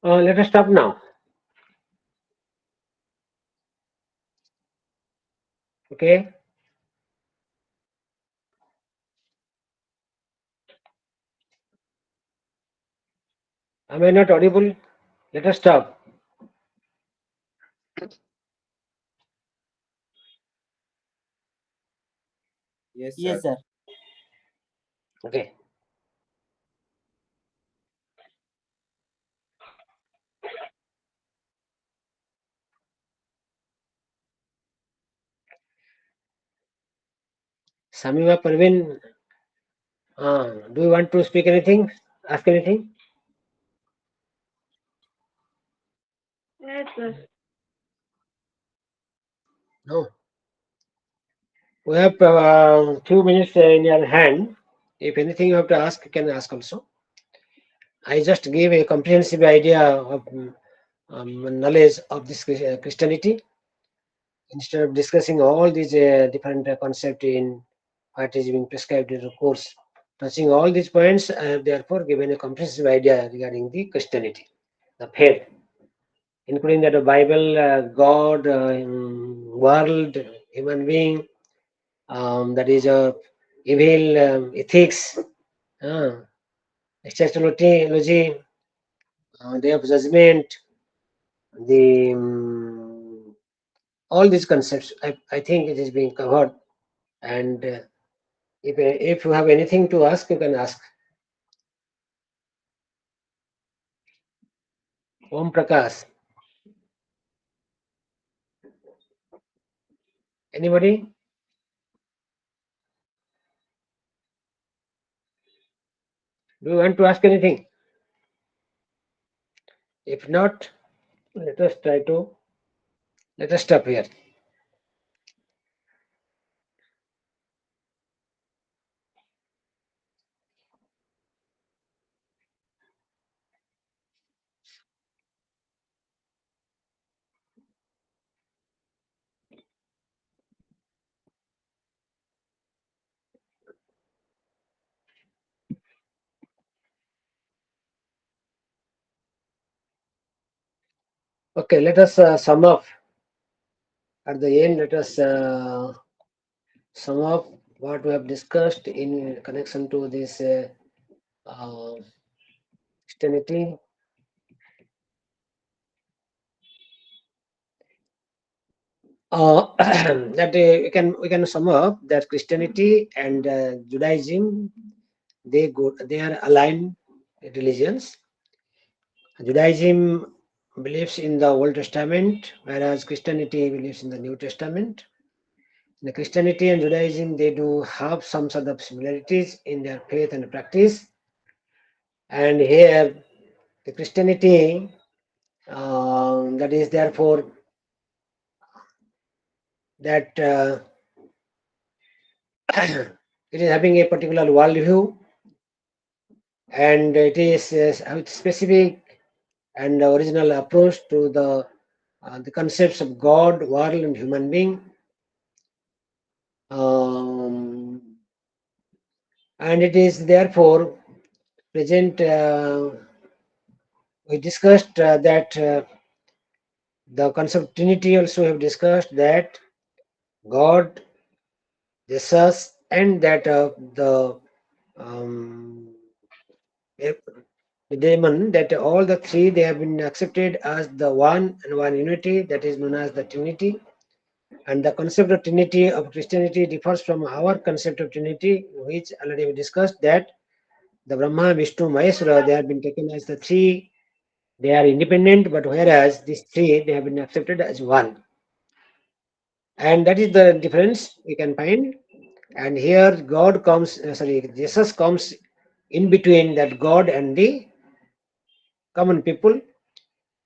Speaker 1: Let us stop now. Okay. Am I not audible? Let us stop.
Speaker 2: Yes,
Speaker 3: Yes,
Speaker 2: sir.
Speaker 3: sir.
Speaker 1: Okay. Samima Parvin, do you want to speak anything? Ask anything?
Speaker 2: Yes, sir.
Speaker 1: No. We have few minutes in your hand. If anything you have to ask, you can ask also. I just gave a comprehensive idea of knowledge of this Christianity instead of discussing all these different concepts in what is being prescribed in the course. Touching all these points, I have therefore given a comprehensive idea regarding the Christianity, the faith, including that the Bible, God, world, human being, that is evil, ethics, uh, eschatology, day of judgment, the all these concepts. I think it is being covered. And if you have anything to ask, you can ask. Om Prakash, anybody? Do you want to ask anything? If not, let us stop here. Okay, let us sum up at the end. Let us sum up what we have discussed in connection to this uh, Christianity. That we can sum up that Christianity and Judaism, they are aligned religions. Judaism believes in the Old Testament, whereas Christianity believes in the New Testament. The Christianity and Judaism, they do have some sort of similarities in their faith and practice. And here, the Christianity, that is therefore that it is having a particular worldview, and it is with specific and original approach to the concepts of God, world, and human being. Um, and it is therefore present. We discussed that the concept of Trinity also have discussed that God, Jesus, and that the um, eh, the demon, that all the three they have been accepted as the one and one unity, that is known as the Trinity. And the concept of Trinity of Christianity differs from our concept of Trinity, which already we discussed that the Brahma, Vishnu, Maheshwara, they have been taken as the three. They are independent, but whereas these three they have been accepted as one. And that is the difference we can find. And here God comes, Jesus comes in between that God and the common people.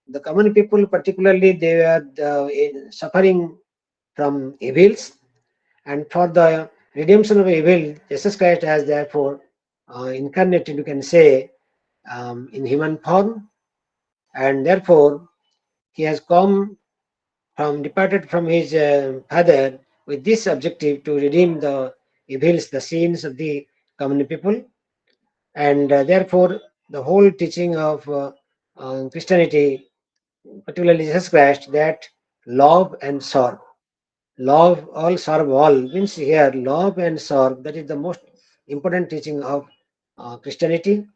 Speaker 1: The common people, particularly, they were suffering from evils, and for the redemption of evil, Jesus Christ has therefore incarnated, you can say, in human form, and therefore he has come from departed from his father with this objective to redeem the evils, the sins of the common people. And therefore the whole teaching of Christianity, particularly Jesus Christ, that love and serve, love all, serve all, means here love and serve, that is the most important teaching of Christianity,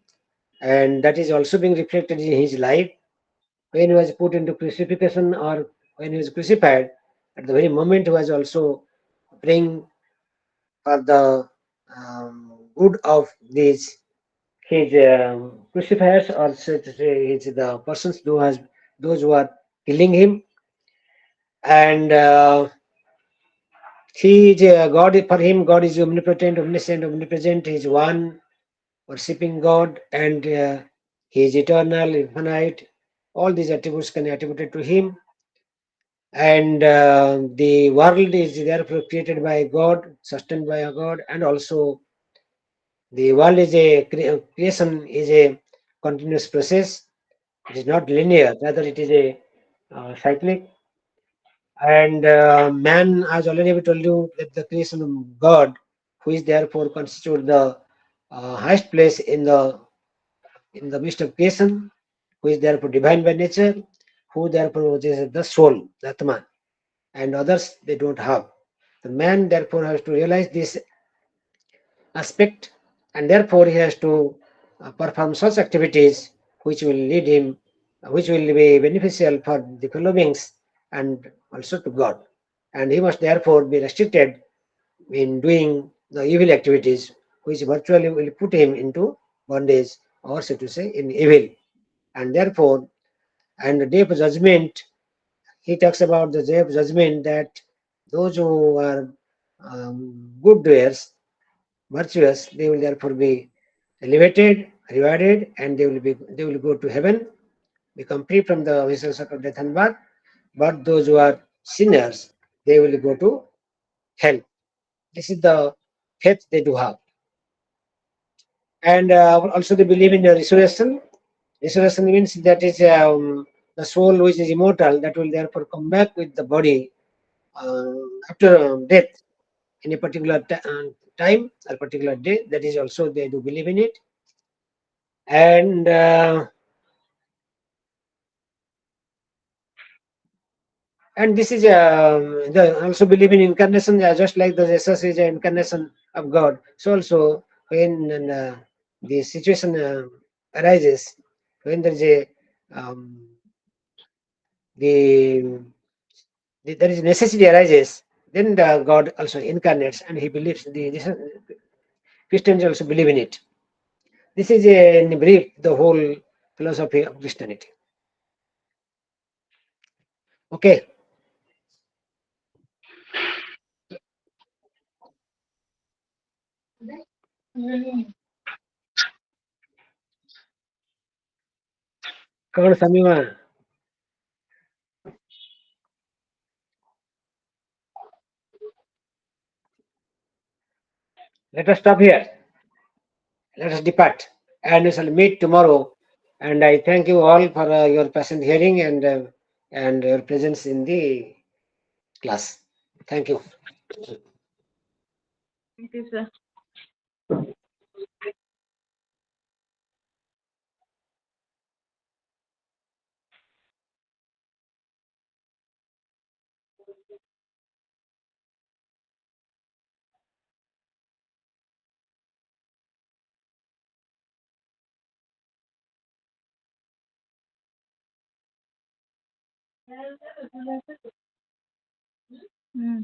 Speaker 1: and that is also being reflected in his life when he was put into crucifixion, or when he was crucified. At the very moment he was also praying for the good of these his crucifiers, or so to say, his the persons who has those who are killing him. And He is God. For him, God is omnipotent, omniscient, omnipresent. He is one, worshipping God, and he is eternal, infinite. All these attributes can be attributed to him. And the world is therefore created by God, sustained by a God, and also the world is creation is a continuous process. It is not linear, rather it is a cyclic. And man has already told you that the creation of God, who is therefore constitute the highest place in the midst of creation, who is therefore divine by nature, who therefore possesses the soul, the Atman, and others they don't have. The man therefore has to realize this aspect, and therefore he has to perform such activities which will lead him, which will be beneficial for the fellow beings and also to God. And he must therefore be restricted in doing the evil activities, which virtually will put him into bondage, or so to say, in evil. And therefore, and the day of judgment, he talks about the day of judgment that those who are good doers, virtuous, they will therefore be elevated, rewarded, and they will go to heaven, become free from the visual circle of death and birth. But those who are sinners, they will go to hell. This is the faith they do have. And also they believe in the resurrection. Resurrection means that is the soul which is immortal that will therefore come back with the body after death in a particular time or particular day. That is also they do believe in it. And this is they also believe in incarnation, just like the Jesus is an incarnation of God. So also when the situation arises, when there is a um, the, there is necessity arises, then the God also incarnates, and he believes Christians also believe in it. This is in brief the whole philosophy of Christianity. Okay, कौन समीमा? Let us stop here. Let us depart, and we shall meet tomorrow. And I thank you all for your patient hearing and your presence in the class. Thank you.
Speaker 2: Thank you, sir. Hmm.